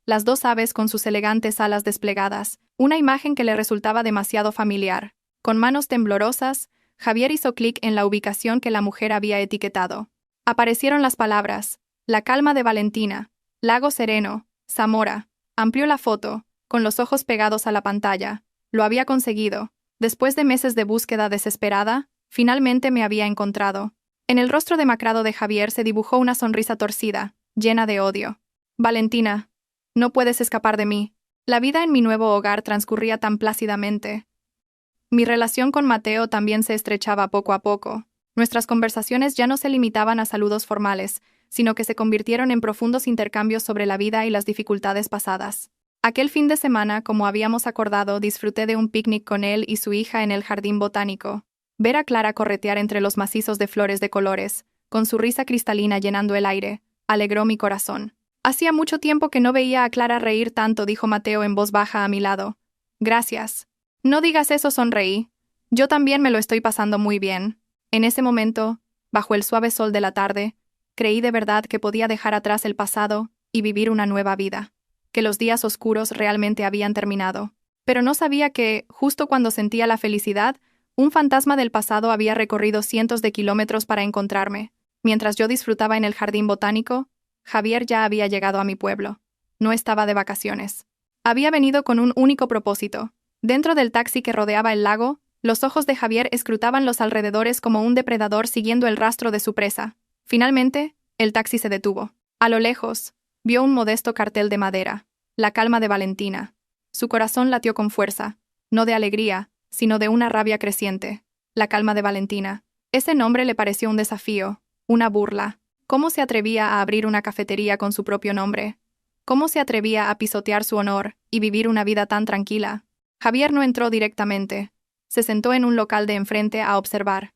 Las dos aves con sus elegantes alas desplegadas, una imagen que le resultaba demasiado familiar. Con manos temblorosas, Javier hizo clic en la ubicación que la mujer había etiquetado. Aparecieron las palabras: La Calma de Valentina, Lago Sereno, Zamora. Amplió la foto, con los ojos pegados a la pantalla. Lo había conseguido. Después de meses de búsqueda desesperada, finalmente me había encontrado. En el rostro demacrado de Javier se dibujó una sonrisa torcida, llena de odio. Valentina, no puedes escapar de mí. La vida en mi nuevo hogar transcurría tan plácidamente. Mi relación con Mateo también se estrechaba poco a poco. Nuestras conversaciones ya no se limitaban a saludos formales, sino que se convirtieron en profundos intercambios sobre la vida y las dificultades pasadas. Aquel fin de semana, como habíamos acordado, disfruté de un picnic con él y su hija en el jardín botánico. Ver a Clara corretear entre los macizos de flores de colores, con su risa cristalina llenando el aire, alegró mi corazón. Hacía mucho tiempo que no veía a Clara reír tanto, dijo Mateo en voz baja a mi lado. Gracias. No digas eso, sonreí. Yo también me lo estoy pasando muy bien. En ese momento, bajo el suave sol de la tarde, creí de verdad que podía dejar atrás el pasado y vivir una nueva vida, que los días oscuros realmente habían terminado. Pero no sabía que, justo cuando sentía la felicidad, un fantasma del pasado había recorrido cientos de kilómetros para encontrarme. Mientras yo disfrutaba en el jardín botánico, Javier ya había llegado a mi pueblo. No estaba de vacaciones. Había venido con un único propósito. Dentro del taxi que rodeaba el lago, los ojos de Javier escrutaban los alrededores como un depredador siguiendo el rastro de su presa. Finalmente, el taxi se detuvo. A lo lejos, vio un modesto cartel de madera. La calma de Valentina. Su corazón latió con fuerza, no de alegría, sino de una rabia creciente. La calma de Valentina. Ese nombre le pareció un desafío, una burla. ¿Cómo se atrevía a abrir una cafetería con su propio nombre? ¿Cómo se atrevía a pisotear su honor y vivir una vida tan tranquila? Javier no entró directamente. Se sentó en un local de enfrente a observar.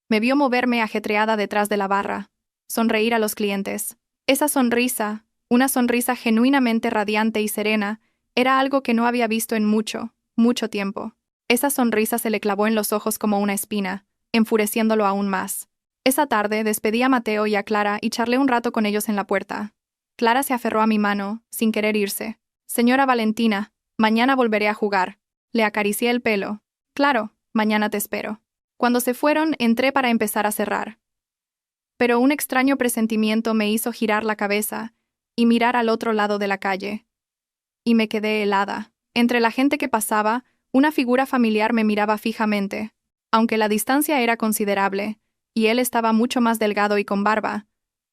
Me vio moverme ajetreada detrás de la barra, sonreír a los clientes. Esa sonrisa, una sonrisa genuinamente radiante y serena, era algo que no había visto en mucho, mucho tiempo. Esa sonrisa se le clavó en los ojos como una espina, enfureciéndolo aún más. Esa tarde despedí a Mateo y a Clara y charlé un rato con ellos en la puerta. Clara se aferró a mi mano, sin querer irse. Señora Valentina, mañana volveré a jugar. Le acaricié el pelo. Claro, mañana te espero. Cuando se fueron, entré para empezar a cerrar. Pero un extraño presentimiento me hizo girar la cabeza y mirar al otro lado de la calle. Y me quedé helada. Entre la gente que pasaba, una figura familiar me miraba fijamente. Aunque la distancia era considerable, y él estaba mucho más delgado y con barba,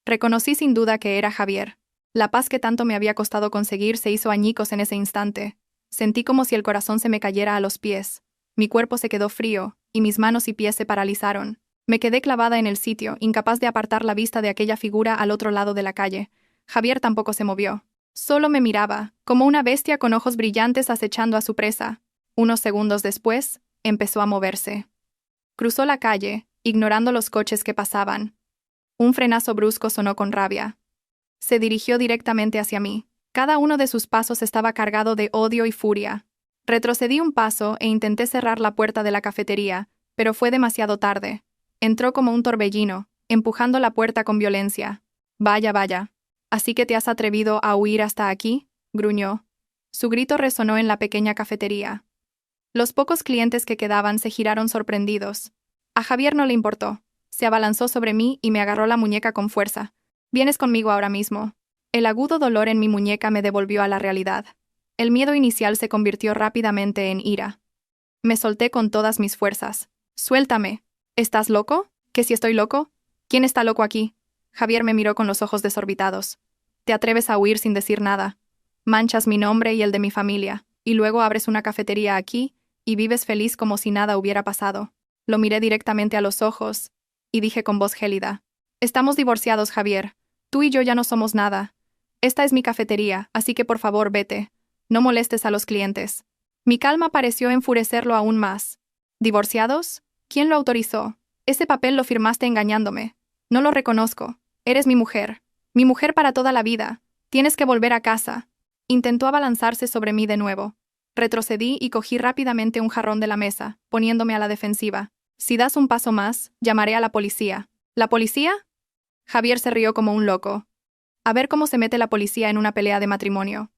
reconocí sin duda que era Javier. La paz que tanto me había costado conseguir se hizo añicos en ese instante. Sentí como si el corazón se me cayera a los pies. Mi cuerpo se quedó frío, y mis manos y pies se paralizaron. Me quedé clavada en el sitio, incapaz de apartar la vista de aquella figura al otro lado de la calle. Javier tampoco se movió. Solo me miraba, como una bestia con ojos brillantes acechando a su presa. Unos segundos después, empezó a moverse. Cruzó la calle, ignorando los coches que pasaban. Un frenazo brusco sonó con rabia. Se dirigió directamente hacia mí. Cada uno de sus pasos estaba cargado de odio y furia. Retrocedí un paso e intenté cerrar la puerta de la cafetería, pero fue demasiado tarde. Entró como un torbellino, empujando la puerta con violencia. Vaya, vaya. ¿Así que te has atrevido a huir hasta aquí?, gruñó. Su grito resonó en la pequeña cafetería. Los pocos clientes que quedaban se giraron sorprendidos. A Javier no le importó. Se abalanzó sobre mí y me agarró la muñeca con fuerza. Vienes conmigo ahora mismo. El agudo dolor en mi muñeca me devolvió a la realidad. El miedo inicial se convirtió rápidamente en ira. Me solté con todas mis fuerzas. Suéltame. ¿Estás loco? ¿Que si estoy loco? ¿Quién está loco aquí? Javier me miró con los ojos desorbitados. Te atreves a huir sin decir nada. Manchas mi nombre y el de mi familia, y luego abres una cafetería aquí y vives feliz como si nada hubiera pasado. Lo miré directamente a los ojos y dije con voz gélida. Estamos divorciados, Javier. Tú y yo ya no somos nada. Esta es mi cafetería, así que por favor vete. No molestes a los clientes. Mi calma pareció enfurecerlo aún más. ¿Divorciados? ¿Quién lo autorizó? Ese papel lo firmaste engañándome. No lo reconozco. Eres mi mujer. Mi mujer para toda la vida. Tienes que volver a casa. Intentó abalanzarse sobre mí de nuevo. Retrocedí y cogí rápidamente un jarrón de la mesa, poniéndome a la defensiva. Si das un paso más, llamaré a la policía. ¿La policía? Javier se rió como un loco. A ver cómo se mete la policía en una pelea de matrimonio.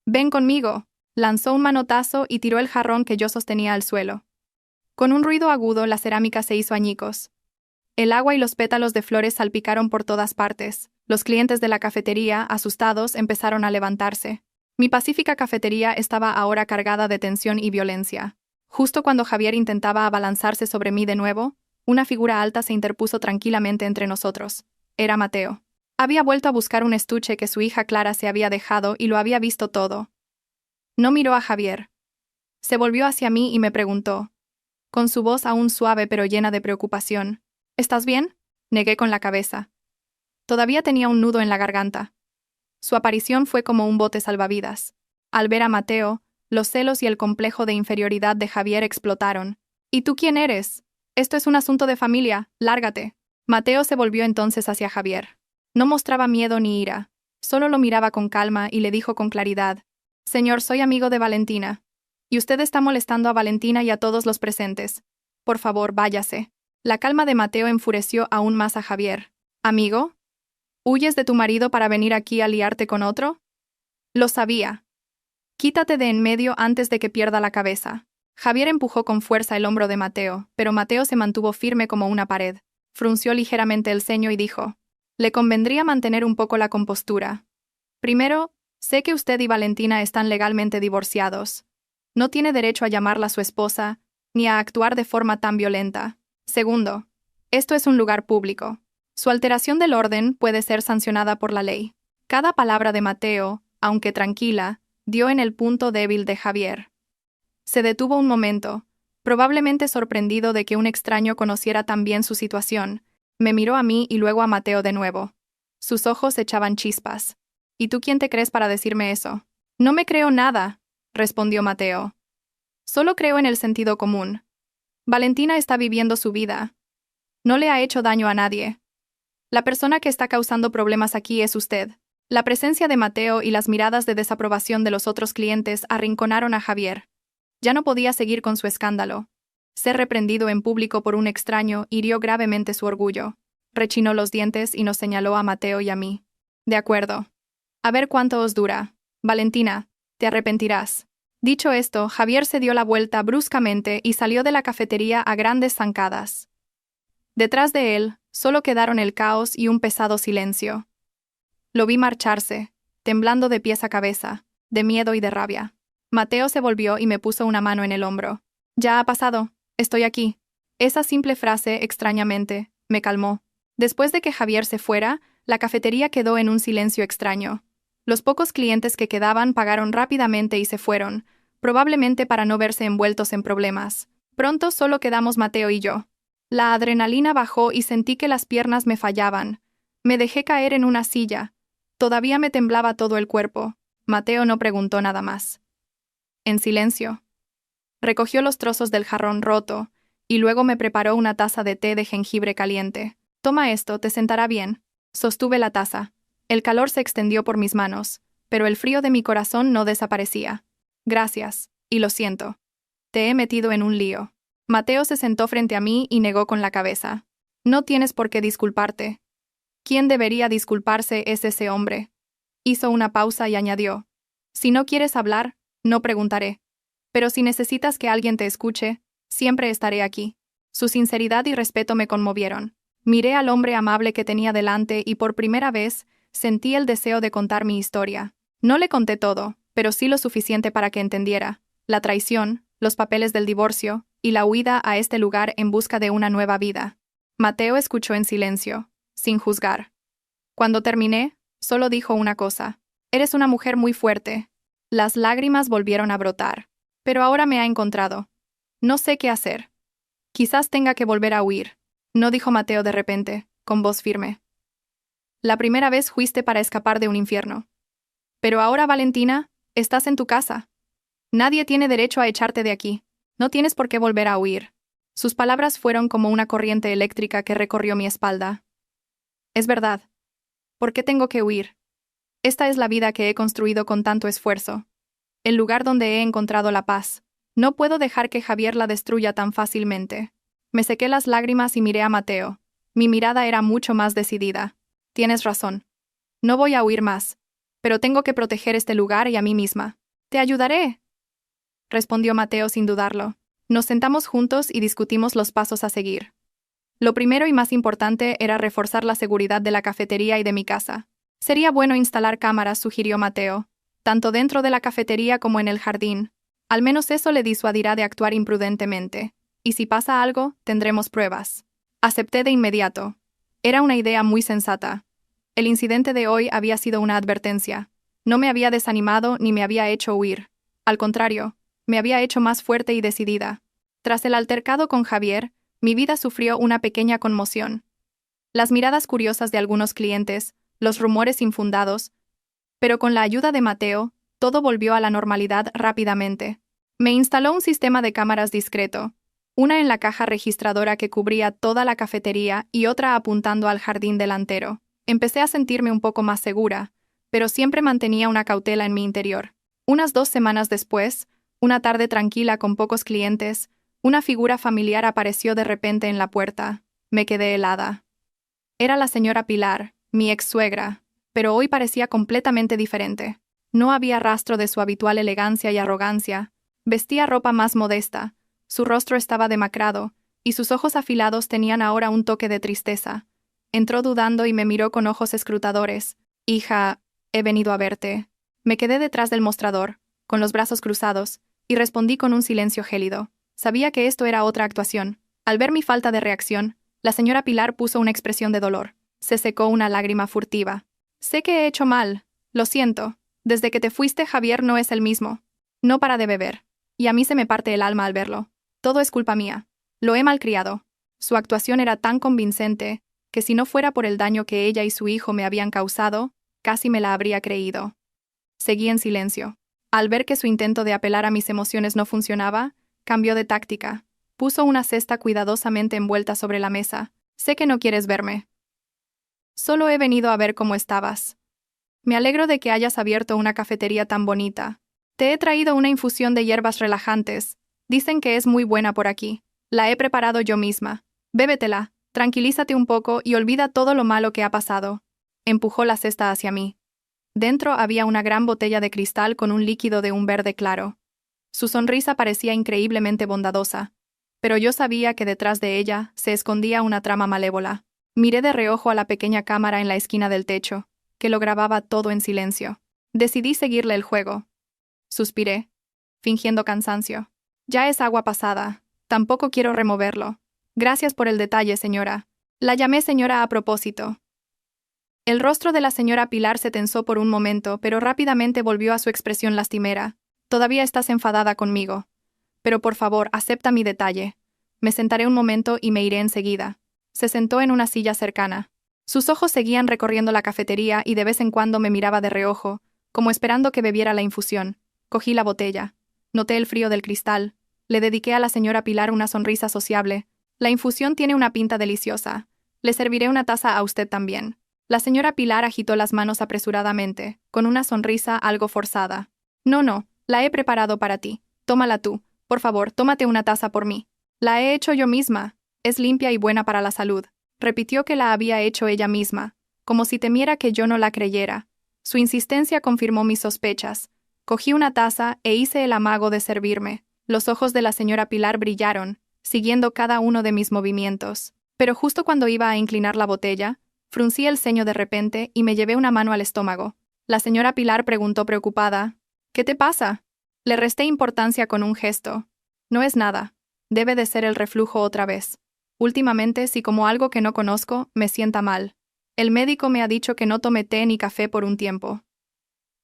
Ven conmigo. Lanzó un manotazo y tiró el jarrón que yo sostenía al suelo. Con un ruido agudo, la cerámica se hizo añicos. El agua y los pétalos de flores salpicaron por todas partes. Los clientes de la cafetería, asustados, empezaron a levantarse. Mi pacífica cafetería estaba ahora cargada de tensión y violencia. Justo cuando Javier intentaba abalanzarse sobre mí de nuevo, una figura alta se interpuso tranquilamente entre nosotros. Era Mateo. Había vuelto a buscar un estuche que su hija Clara se había dejado y lo había visto todo. No miró a Javier. Se volvió hacia mí y me preguntó, con su voz aún suave pero llena de preocupación, ¿estás bien? Negué con la cabeza. Todavía tenía un nudo en la garganta. Su aparición fue como un bote salvavidas. Al ver a Mateo, los celos y el complejo de inferioridad de Javier explotaron. ¿Y tú quién eres? Esto es un asunto de familia, lárgate. Mateo se volvió entonces hacia Javier. No mostraba miedo ni ira. Solo lo miraba con calma y le dijo con claridad: Señor, soy amigo de Valentina. Y usted está molestando a Valentina y a todos los presentes. Por favor, váyase. La calma de Mateo enfureció aún más a Javier. ¿Amigo? ¿Huyes de tu marido para venir aquí a liarte con otro? Lo sabía. Quítate de en medio antes de que pierda la cabeza. Javier empujó con fuerza el hombro de Mateo, pero Mateo se mantuvo firme como una pared. Frunció ligeramente el ceño y dijo: Le convendría mantener un poco la compostura. Primero, sé que usted y Valentina están legalmente divorciados. No tiene derecho a llamarla su esposa, ni a actuar de forma tan violenta. Segundo, esto es un lugar público. Su alteración del orden puede ser sancionada por la ley. Cada palabra de Mateo, aunque tranquila, dio en el punto débil de Javier. Se detuvo un momento, probablemente sorprendido de que un extraño conociera tan bien su situación. Me miró a mí y luego a Mateo de nuevo. Sus ojos echaban chispas. ¿Y tú quién te crees para decirme eso? No me creo nada, respondió Mateo. Solo creo en el sentido común. Valentina está viviendo su vida. No le ha hecho daño a nadie. La persona que está causando problemas aquí es usted. La presencia de Mateo y las miradas de desaprobación de los otros clientes arrinconaron a Javier. Ya no podía seguir con su escándalo. Ser reprendido en público por un extraño hirió gravemente su orgullo. Rechinó los dientes y nos señaló a Mateo y a mí. De acuerdo. A ver cuánto os dura. Valentina, te arrepentirás. Dicho esto, Javier se dio la vuelta bruscamente y salió de la cafetería a grandes zancadas. Detrás de él, solo quedaron el caos y un pesado silencio. Lo vi marcharse, temblando de pies a cabeza, de miedo y de rabia. Mateo se volvió y me puso una mano en el hombro. Ya ha pasado, estoy aquí. Esa simple frase, extrañamente, me calmó. Después de que Javier se fuera, la cafetería quedó en un silencio extraño. Los pocos clientes que quedaban pagaron rápidamente y se fueron, probablemente para no verse envueltos en problemas. Pronto solo quedamos Mateo y yo. La adrenalina bajó y sentí que las piernas me fallaban. Me dejé caer en una silla. Todavía me temblaba todo el cuerpo. Mateo no preguntó nada más. En silencio. Recogió los trozos del jarrón roto, y luego me preparó una taza de té de jengibre caliente. Toma esto, te sentará bien. Sostuve la taza. El calor se extendió por mis manos, pero el frío de mi corazón no desaparecía. Gracias, y lo siento. Te he metido en un lío. Mateo se sentó frente a mí y negó con la cabeza. No tienes por qué disculparte. ¿Quién debería disculparse es ese hombre? Hizo una pausa y añadió: Si no quieres hablar, no preguntaré. Pero si necesitas que alguien te escuche, siempre estaré aquí. Su sinceridad y respeto me conmovieron. Miré al hombre amable que tenía delante y por primera vez sentí el deseo de contar mi historia. No le conté todo, pero sí lo suficiente para que entendiera: la traición, los papeles del divorcio y la huida a este lugar en busca de una nueva vida. Mateo escuchó en silencio, sin juzgar. Cuando terminé, solo dijo una cosa: Eres una mujer muy fuerte. Las lágrimas volvieron a brotar. Pero ahora me ha encontrado. No sé qué hacer. Quizás tenga que volver a huir. No, dijo Mateo de repente, con voz firme. La primera vez fuiste para escapar de un infierno. Pero ahora, Valentina, estás en tu casa. Nadie tiene derecho a echarte de aquí. No tienes por qué volver a huir. Sus palabras fueron como una corriente eléctrica que recorrió mi espalda. Es verdad. ¿Por qué tengo que huir? Esta es la vida que he construido con tanto esfuerzo. El lugar donde he encontrado la paz. No puedo dejar que Javier la destruya tan fácilmente. Me sequé las lágrimas y miré a Mateo. Mi mirada era mucho más decidida. Tienes razón. No voy a huir más. Pero tengo que proteger este lugar y a mí misma. Te ayudaré, respondió Mateo sin dudarlo. Nos sentamos juntos y discutimos los pasos a seguir. Lo primero y más importante era reforzar la seguridad de la cafetería y de mi casa. Sería bueno instalar cámaras, sugirió Mateo, tanto dentro de la cafetería como en el jardín. Al menos eso le disuadirá de actuar imprudentemente. Y si pasa algo, tendremos pruebas. Acepté de inmediato. Era una idea muy sensata. El incidente de hoy había sido una advertencia. No me había desanimado ni me había hecho huir. Al contrario, me había hecho más fuerte y decidida. Tras el altercado con Javier, mi vida sufrió una pequeña conmoción. Las miradas curiosas de algunos clientes, los rumores infundados, pero con la ayuda de Mateo, todo volvió a la normalidad rápidamente. Me instaló un sistema de cámaras discreto. una en la caja registradora que cubría toda la cafetería y otra apuntando al jardín delantero. Empecé a sentirme un poco más segura, pero siempre mantenía una cautela en mi interior. Unas 2 semanas después, una tarde tranquila con pocos clientes, una figura familiar apareció de repente en la puerta. Me quedé helada. Era la señora Pilar, mi ex-suegra, pero hoy parecía completamente diferente. No había rastro de su habitual elegancia y arrogancia. Vestía ropa más modesta, su rostro estaba demacrado, y sus ojos afilados tenían ahora un toque de tristeza. Entró dudando y me miró con ojos escrutadores. «Hija, he venido a verte». Me quedé detrás del mostrador, con los brazos cruzados, y respondí con un silencio gélido. Sabía que esto era otra actuación. Al ver mi falta de reacción, la señora Pilar puso una expresión de dolor. Se secó una lágrima furtiva. «Sé que he hecho mal. Lo siento. Desde que te fuiste, Javier no es el mismo. No para de beber. Y a mí se me parte el alma al verlo. Todo es culpa mía. Lo he malcriado». Su actuación era tan convincente que si no fuera por el daño que ella y su hijo me habían causado, casi me la habría creído. Seguí en silencio. Al ver que su intento de apelar a mis emociones no funcionaba, cambió de táctica. Puso una cesta cuidadosamente envuelta sobre la mesa. «Sé que no quieres verme. Solo he venido a ver cómo estabas. Me alegro de que hayas abierto una cafetería tan bonita. Te he traído una infusión de hierbas relajantes. Dicen que es muy buena por aquí. La he preparado yo misma. Bébetela, tranquilízate un poco y olvida todo lo malo que ha pasado». Empujó la cesta hacia mí. Dentro había una gran botella de cristal con un líquido de un verde claro. Su sonrisa parecía increíblemente bondadosa, pero yo sabía que detrás de ella se escondía una trama malévola. Miré de reojo a la pequeña cámara en la esquina del techo, que lo grababa todo en silencio. Decidí seguirle el juego. Suspiré, fingiendo cansancio. «Ya es agua pasada. Tampoco quiero removerlo. Gracias por el detalle, señora». La llamé señora a propósito. El rostro de la señora Pilar se tensó por un momento, pero rápidamente volvió a su expresión lastimera. «Todavía estás enfadada conmigo. Pero por favor, acepta mi detalle. Me sentaré un momento y me iré enseguida». Se sentó en una silla cercana. Sus ojos seguían recorriendo la cafetería y de vez en cuando me miraba de reojo, como esperando que bebiera la infusión. Cogí la botella. Noté el frío del cristal. Le dediqué a la señora Pilar una sonrisa sociable. «La infusión tiene una pinta deliciosa. Le serviré una taza a usted también». La señora Pilar agitó las manos apresuradamente, con una sonrisa algo forzada. «No, la he preparado para ti. Tómala tú. Por favor, tómate una taza por mí. La he hecho yo misma. Es limpia y buena para la salud». Repitió que la había hecho ella misma, como si temiera que yo no la creyera. Su insistencia confirmó mis sospechas. Cogí una taza e hice el amago de servirme. Los ojos de la señora Pilar brillaron, siguiendo cada uno de mis movimientos. Pero justo cuando iba a inclinar la botella, fruncí el ceño de repente y me llevé una mano al estómago. La señora Pilar preguntó preocupada: «¿Qué te pasa?». Le resté importancia con un gesto. «No es nada. Debe de ser el reflujo otra vez. Últimamente, si como algo que no conozco, me sienta mal. El médico me ha dicho que no tome té ni café por un tiempo».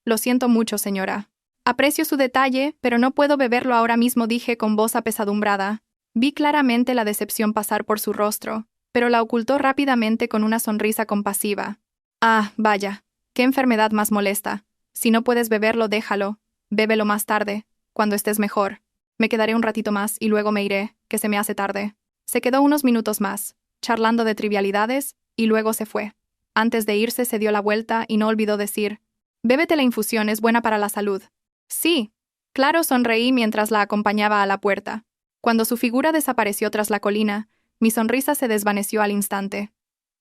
«Lo siento mucho, señora. Aprecio su detalle, pero no puedo beberlo ahora mismo», dije con voz apesadumbrada. Vi claramente la decepción pasar por su rostro, pero la ocultó rápidamente con una sonrisa compasiva. «Ah, vaya, qué enfermedad más molesta. Si no puedes beberlo, déjalo. Bébelo más tarde, cuando estés mejor. Me quedaré un ratito más y luego me iré, que se me hace tarde». Se quedó unos minutos más, charlando de trivialidades, y luego se fue. Antes de irse se dio la vuelta y no olvidó decir: «Bébete la infusión, es buena para la salud». «Sí». Claro, sonreí mientras la acompañaba a la puerta. Cuando su figura desapareció tras la colina, mi sonrisa se desvaneció al instante.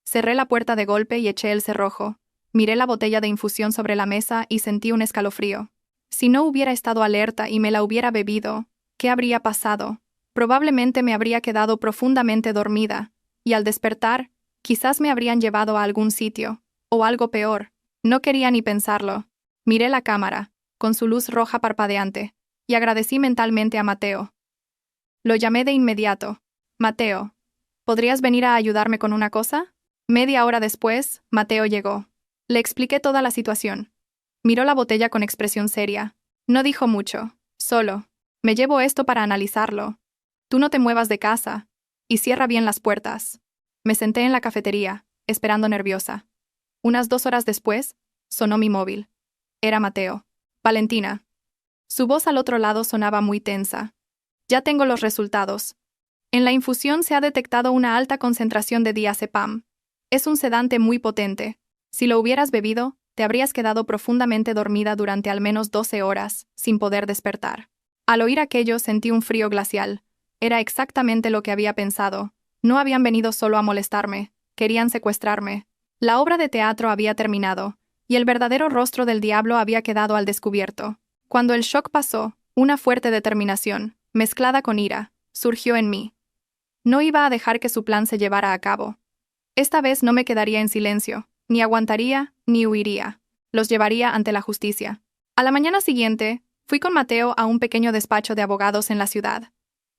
Cerré la puerta de golpe y eché el cerrojo. Miré la botella de infusión sobre la mesa y sentí un escalofrío. Si no hubiera estado alerta y me la hubiera bebido, ¿qué habría pasado? Probablemente me habría quedado profundamente dormida, y al despertar, quizás me habrían llevado a algún sitio, o algo peor. No quería ni pensarlo. Miré la cámara, con su luz roja parpadeante, y agradecí mentalmente a Mateo. Lo llamé de inmediato. «Mateo, ¿podrías venir a ayudarme con una cosa?». Media hora después, Mateo llegó. Le expliqué toda la situación. Miró la botella con expresión seria. No dijo mucho, solo: «Me llevo esto para analizarlo. Tú no te muevas de casa, y cierra bien las puertas». Me senté en la cafetería, esperando nerviosa. Unas 2 horas después, sonó mi móvil. Era Mateo. «Valentina». Su voz al otro lado sonaba muy tensa. «Ya tengo los resultados. En la infusión se ha detectado una alta concentración de diazepam. Es un sedante muy potente. Si lo hubieras bebido, te habrías quedado profundamente dormida durante al menos 12 horas, sin poder despertar. Al oír aquello sentí un frío glacial. Era exactamente lo que había pensado. No habían venido solo a molestarme, querían secuestrarme. La obra de teatro había terminado, y el verdadero rostro del diablo había quedado al descubierto. Cuando el shock pasó, una fuerte determinación, mezclada con ira, surgió en mí. No iba a dejar que su plan se llevara a cabo. Esta vez no me quedaría en silencio, ni aguantaría, ni huiría. Los llevaría ante la justicia. A la mañana siguiente, fui con Mateo a un pequeño despacho de abogados en la ciudad.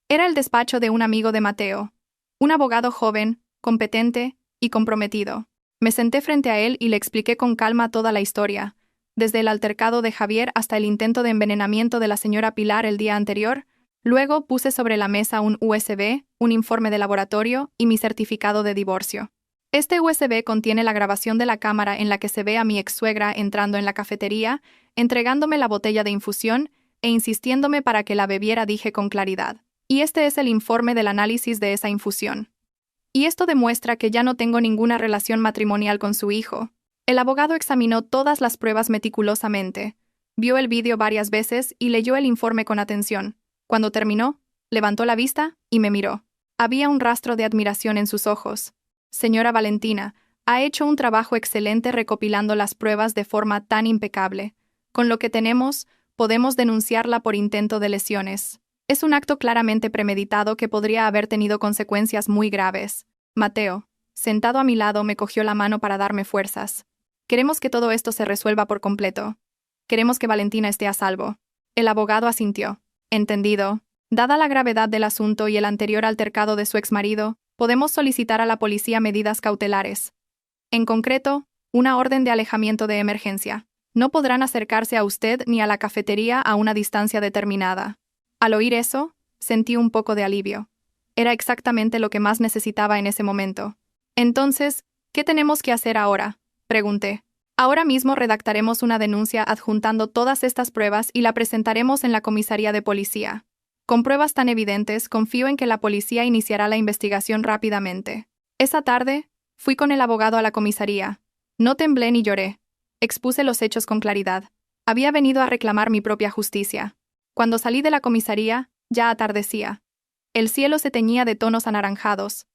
Era el despacho de un amigo de Mateo, un abogado joven, competente y comprometido. Me senté frente a él y le expliqué con calma toda la historia, desde el altercado de Javier hasta el intento de envenenamiento de la señora Pilar el día anterior. Luego puse sobre la mesa un USB, un informe de laboratorio y mi certificado de divorcio. Este USB contiene la grabación de la cámara en la que se ve a mi ex-suegra entrando en la cafetería, entregándome la botella de infusión e insistiéndome para que la bebiera, dije con claridad. Y este es el informe del análisis de esa infusión. Y esto demuestra que ya no tengo ninguna relación matrimonial con su hijo. El abogado examinó todas las pruebas meticulosamente, vio el vídeo varias veces y leyó el informe con atención. Cuando terminó, levantó la vista y me miró. Había un rastro de admiración en sus ojos. Señora Valentina, ha hecho un trabajo excelente recopilando las pruebas de forma tan impecable. Con lo que tenemos, podemos denunciarla por intento de lesiones. Es un acto claramente premeditado que podría haber tenido consecuencias muy graves. Mateo, sentado a mi lado, me cogió la mano para darme fuerzas. Queremos que todo esto se resuelva por completo. Queremos que Valentina esté a salvo. El abogado asintió. Entendido. Dada la gravedad del asunto y el anterior altercado de su exmarido, podemos solicitar a la policía medidas cautelares. En concreto, una orden de alejamiento de emergencia. No podrán acercarse a usted ni a la cafetería a una distancia determinada. Al oír eso, sentí un poco de alivio. Era exactamente lo que más necesitaba en ese momento. Entonces, ¿qué tenemos que hacer ahora?, pregunté. Ahora mismo redactaremos una denuncia adjuntando todas estas pruebas y la presentaremos en la comisaría de policía. Con pruebas tan evidentes, confío en que la policía iniciará la investigación rápidamente. Esa tarde, fui con el abogado a la comisaría. No temblé ni lloré. Expuse los hechos con claridad. Había venido a reclamar mi propia justicia. Cuando salí de la comisaría, ya atardecía. El cielo se teñía de tonos anaranjados.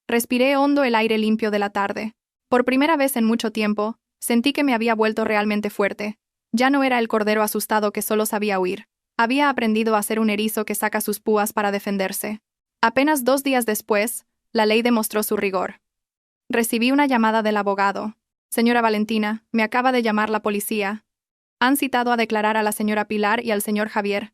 Respiré hondo el aire limpio de la tarde. Por primera vez en mucho tiempo, sentí que me había vuelto realmente fuerte. Ya no era el cordero asustado que solo sabía huir. Había aprendido a ser un erizo que saca sus púas para defenderse. Apenas 2 días después, la ley demostró su rigor. Recibí una llamada del abogado. Señora Valentina, me acaba de llamar la policía. Han citado a declarar a la señora Pilar y al señor Javier.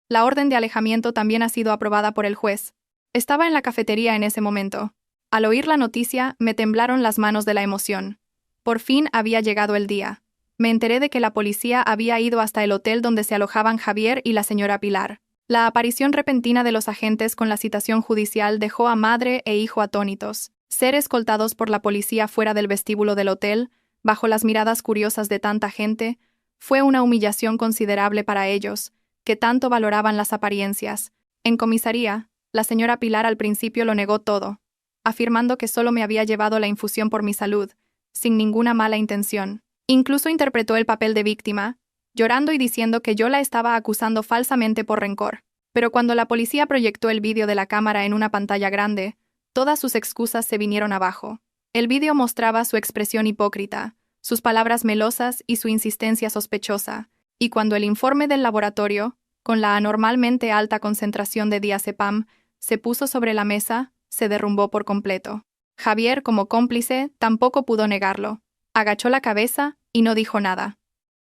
La orden de alejamiento también ha sido aprobada por el juez. Estaba en la cafetería en ese momento. Al oír la noticia, me temblaron las manos de la emoción. Por fin había llegado el día. Me enteré de que la policía había ido hasta el hotel donde se alojaban Javier y la señora Pilar. La aparición repentina de los agentes con la citación judicial dejó a madre e hijo atónitos. Ser escoltados por la policía fuera del vestíbulo del hotel, bajo las miradas curiosas de tanta gente, fue una humillación considerable para ellos, que tanto valoraban las apariencias. En comisaría, la señora Pilar al principio lo negó todo, afirmando que solo me había llevado la infusión por mi salud, sin ninguna mala intención. Incluso interpretó el papel de víctima, llorando y diciendo que yo la estaba acusando falsamente por rencor. Pero cuando la policía proyectó el vídeo de la cámara en una pantalla grande, todas sus excusas se vinieron abajo. El vídeo mostraba su expresión hipócrita, sus palabras melosas y su insistencia sospechosa, y cuando el informe del laboratorio, con la anormalmente alta concentración de diazepam, se puso sobre la mesa, se derrumbó por completo. Javier, como cómplice, tampoco pudo negarlo. Agachó la cabeza y no dijo nada.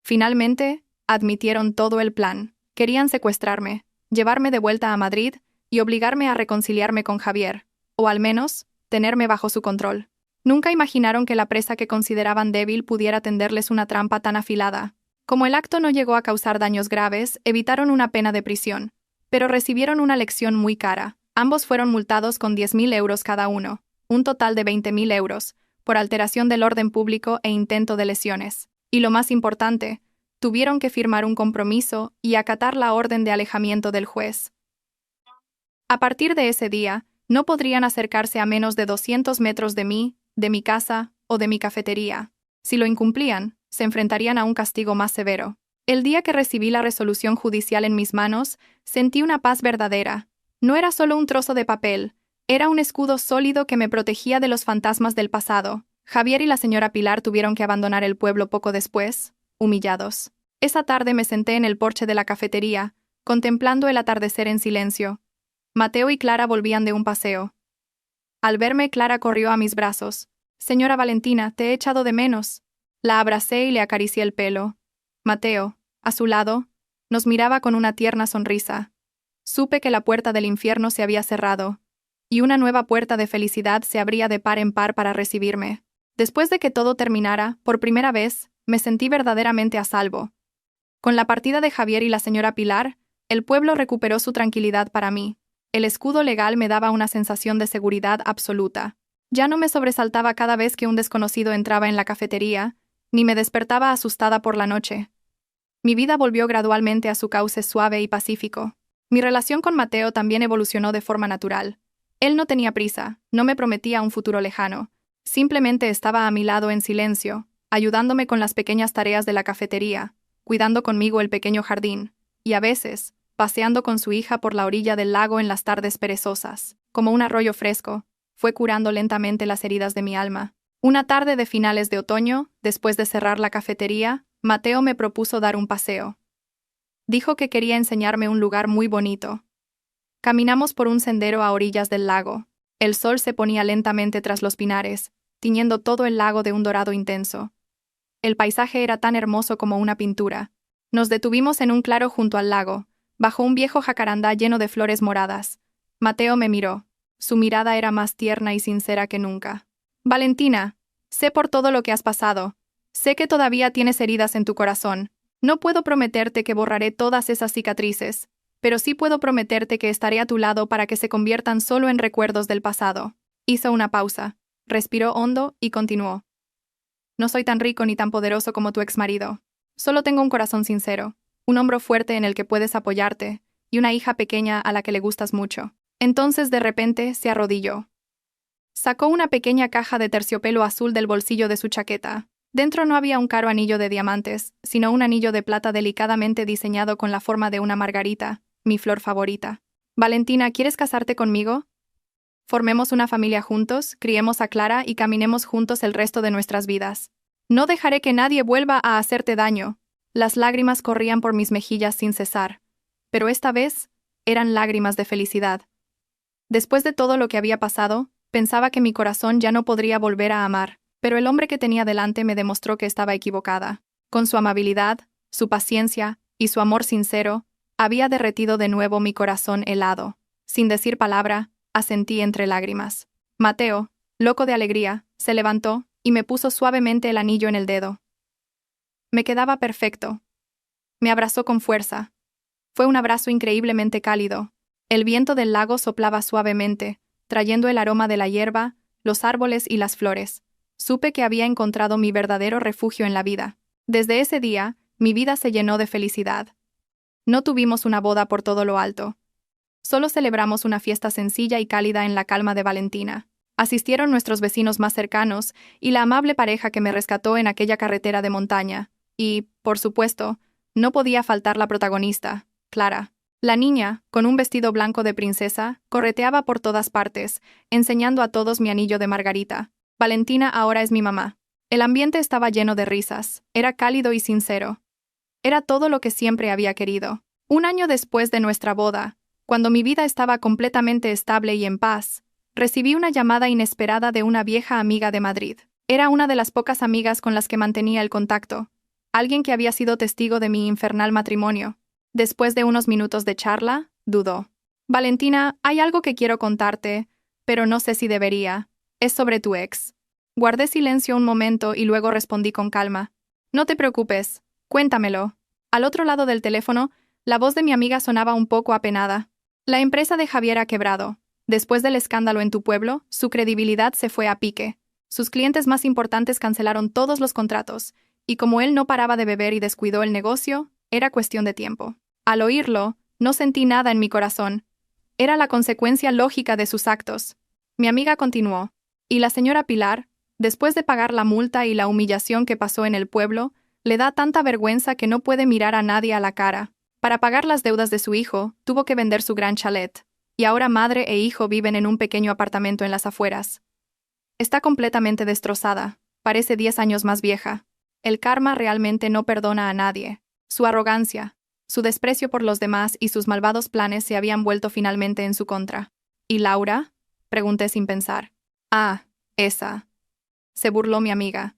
Finalmente, admitieron todo el plan. Querían secuestrarme, llevarme de vuelta a Madrid y obligarme a reconciliarme con Javier, o al menos, tenerme bajo su control. Nunca imaginaron que la presa que consideraban débil pudiera tenderles una trampa tan afilada. Como el acto no llegó a causar daños graves, evitaron una pena de prisión, pero recibieron una lección muy cara. Ambos fueron multados con 10.000 euros cada uno, un total de 20.000 euros, por alteración del orden público e intento de lesiones. Y lo más importante, tuvieron que firmar un compromiso y acatar la orden de alejamiento del juez. A partir de ese día, No podrían acercarse a menos de 200 metros de mí, de mi casa o de mi cafetería. Si lo incumplían, se enfrentarían a un castigo más severo. El día que recibí la resolución judicial en mis manos, sentí una paz verdadera. No era solo un trozo de papel, era un escudo sólido que me protegía de los fantasmas del pasado. Javier y la señora Pilar tuvieron que abandonar el pueblo poco después, humillados. Esa tarde me senté en el porche de la cafetería, contemplando el atardecer en silencio. Mateo y Clara volvían de un paseo. Al verme, Clara corrió a mis brazos. «Señora Valentina, te he echado de menos». La abracé y le acaricié el pelo. Mateo, a su lado, nos miraba con una tierna sonrisa. Supe que la puerta del infierno se había cerrado, y una nueva puerta de felicidad se abría de par en par para recibirme. Después de que todo terminara, por primera vez, me sentí verdaderamente a salvo. Con la partida de Javier y la señora Pilar, el pueblo recuperó su tranquilidad para mí. El escudo legal me daba una sensación de seguridad absoluta. Ya no me sobresaltaba cada vez que un desconocido entraba en la cafetería, ni me despertaba asustada por la noche. Mi vida volvió gradualmente a su cauce suave y pacífico. Mi relación con Mateo también evolucionó de forma natural. Él no tenía prisa, no me prometía un futuro lejano. Simplemente estaba a mi lado en silencio, ayudándome con las pequeñas tareas de la cafetería, cuidando conmigo el pequeño jardín, y a veces, paseando con su hija por la orilla del lago en las tardes perezosas. Como un arroyo fresco, fue curando lentamente las heridas de mi alma. Una tarde de finales de otoño, después de cerrar la cafetería, Mateo me propuso dar un paseo. Dijo que quería enseñarme un lugar muy bonito. Caminamos por un sendero a orillas del lago. El sol se ponía lentamente tras los pinares, tiñendo todo el lago de un dorado intenso. El paisaje era tan hermoso como una pintura. Nos detuvimos en un claro junto al lago, bajo un viejo jacarandá lleno de flores moradas. Mateo me miró. Su mirada era más tierna y sincera que nunca. «Valentina, sé por todo lo que has pasado. Sé que todavía tienes heridas en tu corazón. No puedo prometerte que borraré todas esas cicatrices, pero sí puedo prometerte que estaré a tu lado para que se conviertan solo en recuerdos del pasado». Hizo una pausa, respiró hondo y continuó. «No soy tan rico ni tan poderoso como tu exmarido. Solo tengo un corazón sincero, un hombro fuerte en el que puedes apoyarte, y una hija pequeña a la que le gustas mucho». Entonces de repente se arrodilló. Sacó una pequeña caja de terciopelo azul del bolsillo de su chaqueta. Dentro no había un caro anillo de diamantes, sino un anillo de plata delicadamente diseñado con la forma de una margarita, mi flor favorita. «Valentina, ¿quieres casarte conmigo? Formemos una familia juntos, criemos a Clara y caminemos juntos el resto de nuestras vidas. No dejaré que nadie vuelva a hacerte daño». Las lágrimas corrían por mis mejillas sin cesar, pero esta vez eran lágrimas de felicidad. Después de todo lo que había pasado, pensaba que mi corazón ya no podría volver a amar, pero el hombre que tenía delante me demostró que estaba equivocada. Con su amabilidad, su paciencia y su amor sincero, había derretido de nuevo mi corazón helado. Sin decir palabra, asentí entre lágrimas. Mateo, loco de alegría, se levantó y me puso suavemente el anillo en el dedo. Me quedaba perfecto. Me abrazó con fuerza. Fue un abrazo increíblemente cálido. El viento del lago soplaba suavemente, trayendo el aroma de la hierba, los árboles y las flores. Supe que había encontrado mi verdadero refugio en la vida. Desde ese día, mi vida se llenó de felicidad. No tuvimos una boda por todo lo alto. Solo celebramos una fiesta sencilla y cálida en la calma de Valentina. Asistieron nuestros vecinos más cercanos y la amable pareja que me rescató en aquella carretera de montaña. Y, por supuesto, no podía faltar la protagonista, Clara. La niña, con un vestido blanco de princesa, correteaba por todas partes, enseñando a todos mi anillo de margarita. Valentina ahora es mi mamá. El ambiente estaba lleno de risas, era cálido y sincero. Era todo lo que siempre había querido. Un año después de nuestra boda, cuando mi vida estaba completamente estable y en paz, recibí una llamada inesperada de una vieja amiga de Madrid. Era una de las pocas amigas con las que mantenía el contacto, alguien que había sido testigo de mi infernal matrimonio. Después de unos minutos de charla, dudó. «Valentina, hay algo que quiero contarte, pero no sé si debería. Es sobre tu ex». Guardé silencio un momento y luego respondí con calma. «No te preocupes, cuéntamelo». Al otro lado del teléfono, la voz de mi amiga sonaba un poco apenada. «La empresa de Javier ha quebrado. Después del escándalo en tu pueblo, su credibilidad se fue a pique. Sus clientes más importantes cancelaron todos los contratos, y como él no paraba de beber y descuidó el negocio, era cuestión de tiempo». Al oírlo, no sentí nada en mi corazón. Era la consecuencia lógica de sus actos. Mi amiga continuó. Y la señora Pilar, después de pagar la multa y la humillación que pasó en el pueblo, le da tanta vergüenza que no puede mirar a nadie a la cara. Para pagar las deudas de su hijo, tuvo que vender su gran chalet. Y ahora madre e hijo viven en un pequeño apartamento en las afueras. Está completamente destrozada. Parece 10 años más vieja. El karma realmente no perdona a nadie. Su arrogancia, su desprecio por los demás y sus malvados planes se habían vuelto finalmente en su contra. ¿Y Laura? Pregunté sin pensar. Ah, esa. Se burló mi amiga.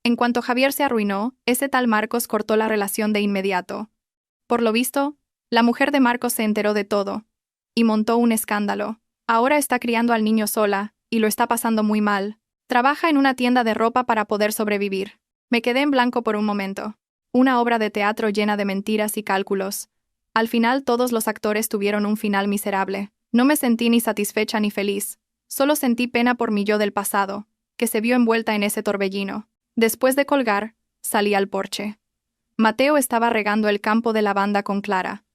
En cuanto Javier se arruinó, ese tal Marcos cortó la relación de inmediato. Por lo visto, la mujer de Marcos se enteró de todo. Y montó un escándalo. Ahora está criando al niño sola, y lo está pasando muy mal. Trabaja en una tienda de ropa para poder sobrevivir. Me quedé en blanco por un momento. Una obra de teatro llena de mentiras y cálculos. Al final todos los actores tuvieron un final miserable. No me sentí ni satisfecha ni feliz. Solo sentí pena por mi yo del pasado, que se vio envuelta en ese torbellino. Después de colgar, salí al porche. Mateo estaba regando el campo de lavanda con Clara.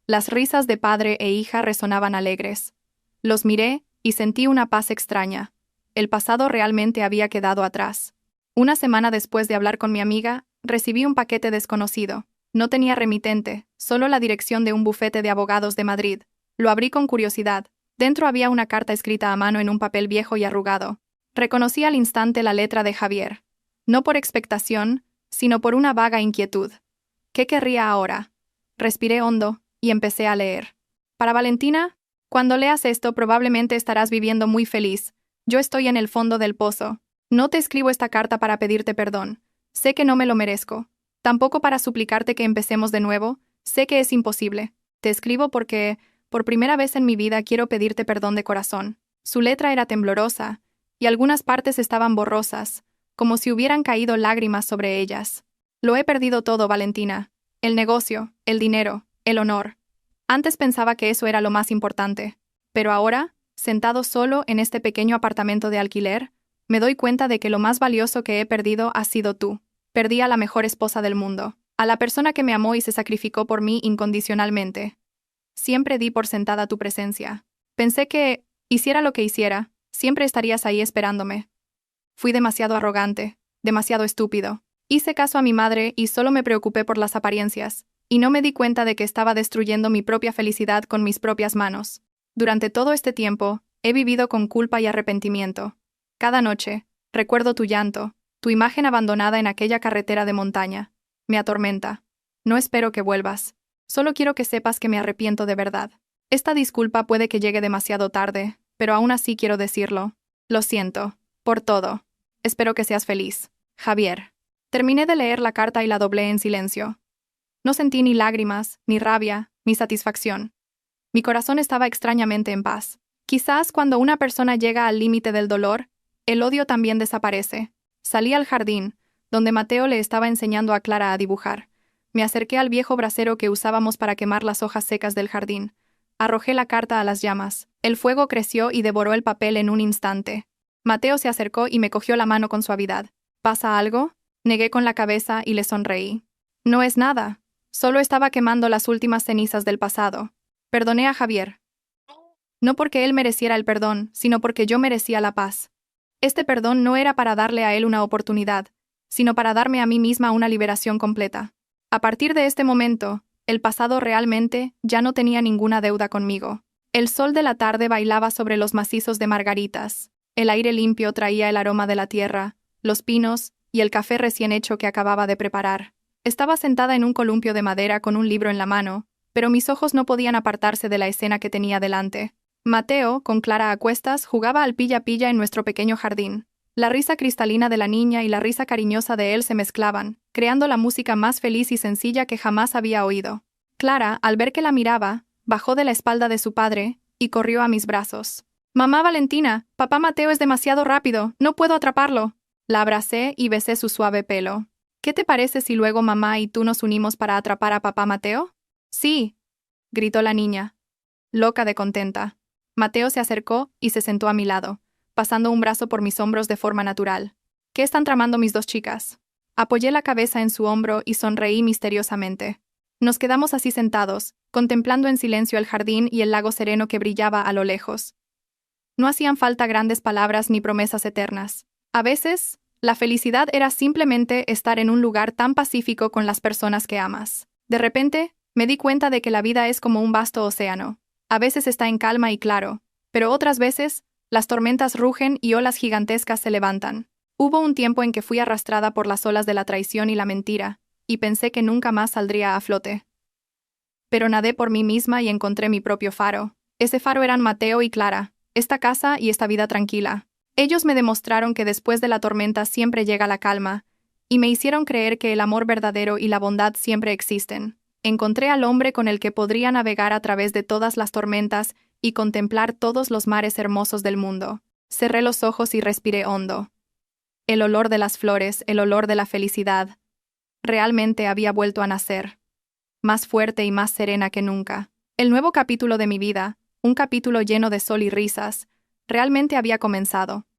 Las risas de padre e hija resonaban alegres. Los miré y sentí una paz extraña. El pasado realmente había quedado atrás. Una semana después de hablar con mi amiga, recibí un paquete desconocido. No tenía remitente, solo la dirección de un bufete de abogados de Madrid. Lo abrí con curiosidad. Dentro había una carta escrita a mano en un papel viejo y arrugado. Reconocí al instante la letra de Javier. No por expectación, sino por una vaga inquietud. ¿Qué querría ahora? Respiré hondo y empecé a leer. Para Valentina, cuando leas esto probablemente estarás viviendo muy feliz. Yo estoy en el fondo del pozo. No te escribo esta carta para pedirte perdón. Sé que no me lo merezco. Tampoco para suplicarte que empecemos de nuevo. Sé que es imposible. Te escribo porque, por primera vez en mi vida, quiero pedirte perdón de corazón. Su letra era temblorosa, y algunas partes estaban borrosas, como si hubieran caído lágrimas sobre ellas. Lo he perdido todo, Valentina. El negocio, el dinero, el honor. Antes pensaba que eso era lo más importante. Pero ahora, sentado solo en este pequeño apartamento de alquiler, me doy cuenta de que lo más valioso que he perdido has sido tú. Perdí a la mejor esposa del mundo, a la persona que me amó y se sacrificó por mí incondicionalmente. Siempre di por sentada tu presencia. Pensé que, hiciera lo que hiciera, siempre estarías ahí esperándome. Fui demasiado arrogante, demasiado estúpido. Hice caso a mi madre y solo me preocupé por las apariencias, y no me di cuenta de que estaba destruyendo mi propia felicidad con mis propias manos. Durante todo este tiempo, he vivido con culpa y arrepentimiento. Cada noche, recuerdo tu llanto, tu imagen abandonada en aquella carretera de montaña. Me atormenta. No espero que vuelvas. Solo quiero que sepas que me arrepiento de verdad. Esta disculpa puede que llegue demasiado tarde, pero aún así quiero decirlo. Lo siento. Por todo. Espero que seas feliz. Javier. Terminé de leer la carta y la doblé en silencio. No sentí ni lágrimas, ni rabia, ni satisfacción. Mi corazón estaba extrañamente en paz. Quizás cuando una persona llega al límite del dolor, el odio también desaparece. Salí al jardín, donde Mateo le estaba enseñando a Clara a dibujar. Me acerqué al viejo brasero que usábamos para quemar las hojas secas del jardín. Arrojé la carta a las llamas. El fuego creció y devoró el papel en un instante. Mateo se acercó y me cogió la mano con suavidad. ¿Pasa algo? Negué con la cabeza y le sonreí. No es nada. Solo estaba quemando las últimas cenizas del pasado. Perdoné a Javier. No porque él mereciera el perdón, sino porque yo merecía la paz. Este perdón no era para darle a él una oportunidad, sino para darme a mí misma una liberación completa. A partir de este momento, el pasado realmente ya no tenía ninguna deuda conmigo. El sol de la tarde bailaba sobre los macizos de margaritas. El aire limpio traía el aroma de la tierra, los pinos y el café recién hecho que acababa de preparar. Estaba sentada en un columpio de madera con un libro en la mano, pero mis ojos no podían apartarse de la escena que tenía delante. Mateo, con Clara a cuestas, jugaba al pilla-pilla en nuestro pequeño jardín. La risa cristalina de la niña y la risa cariñosa de él se mezclaban, creando la música más feliz y sencilla que jamás había oído. Clara, al ver que la miraba, bajó de la espalda de su padre y corrió a mis brazos. «Mamá Valentina, papá Mateo es demasiado rápido, no puedo atraparlo». La abracé y besé su suave pelo. «¿Qué te parece si luego mamá y tú nos unimos para atrapar a papá Mateo?» «Sí», gritó la niña, loca de contenta. Mateo se acercó y se sentó a mi lado, pasando un brazo por mis hombros de forma natural. «¿Qué están tramando mis dos chicas?» Apoyé la cabeza en su hombro y sonreí misteriosamente. Nos quedamos así sentados, contemplando en silencio el jardín y el lago sereno que brillaba a lo lejos. No hacían falta grandes palabras ni promesas eternas. A veces, la felicidad era simplemente estar en un lugar tan pacífico con las personas que amas. De repente, me di cuenta de que la vida es como un vasto océano. A veces está en calma y claro, pero otras veces, las tormentas rugen y olas gigantescas se levantan. Hubo un tiempo en que fui arrastrada por las olas de la traición y la mentira, y pensé que nunca más saldría a flote. Pero nadé por mí misma y encontré mi propio faro. Ese faro eran Mateo y Clara, esta casa y esta vida tranquila. Ellos me demostraron que después de la tormenta siempre llega la calma, y me hicieron creer que el amor verdadero y la bondad siempre existen. Encontré al hombre con el que podría navegar a través de todas las tormentas y contemplar todos los mares hermosos del mundo. Cerré los ojos y respiré hondo. El olor de las flores, el olor de la felicidad. Realmente había vuelto a nacer, más fuerte y más serena que nunca. El nuevo capítulo de mi vida, un capítulo lleno de sol y risas, realmente había comenzado.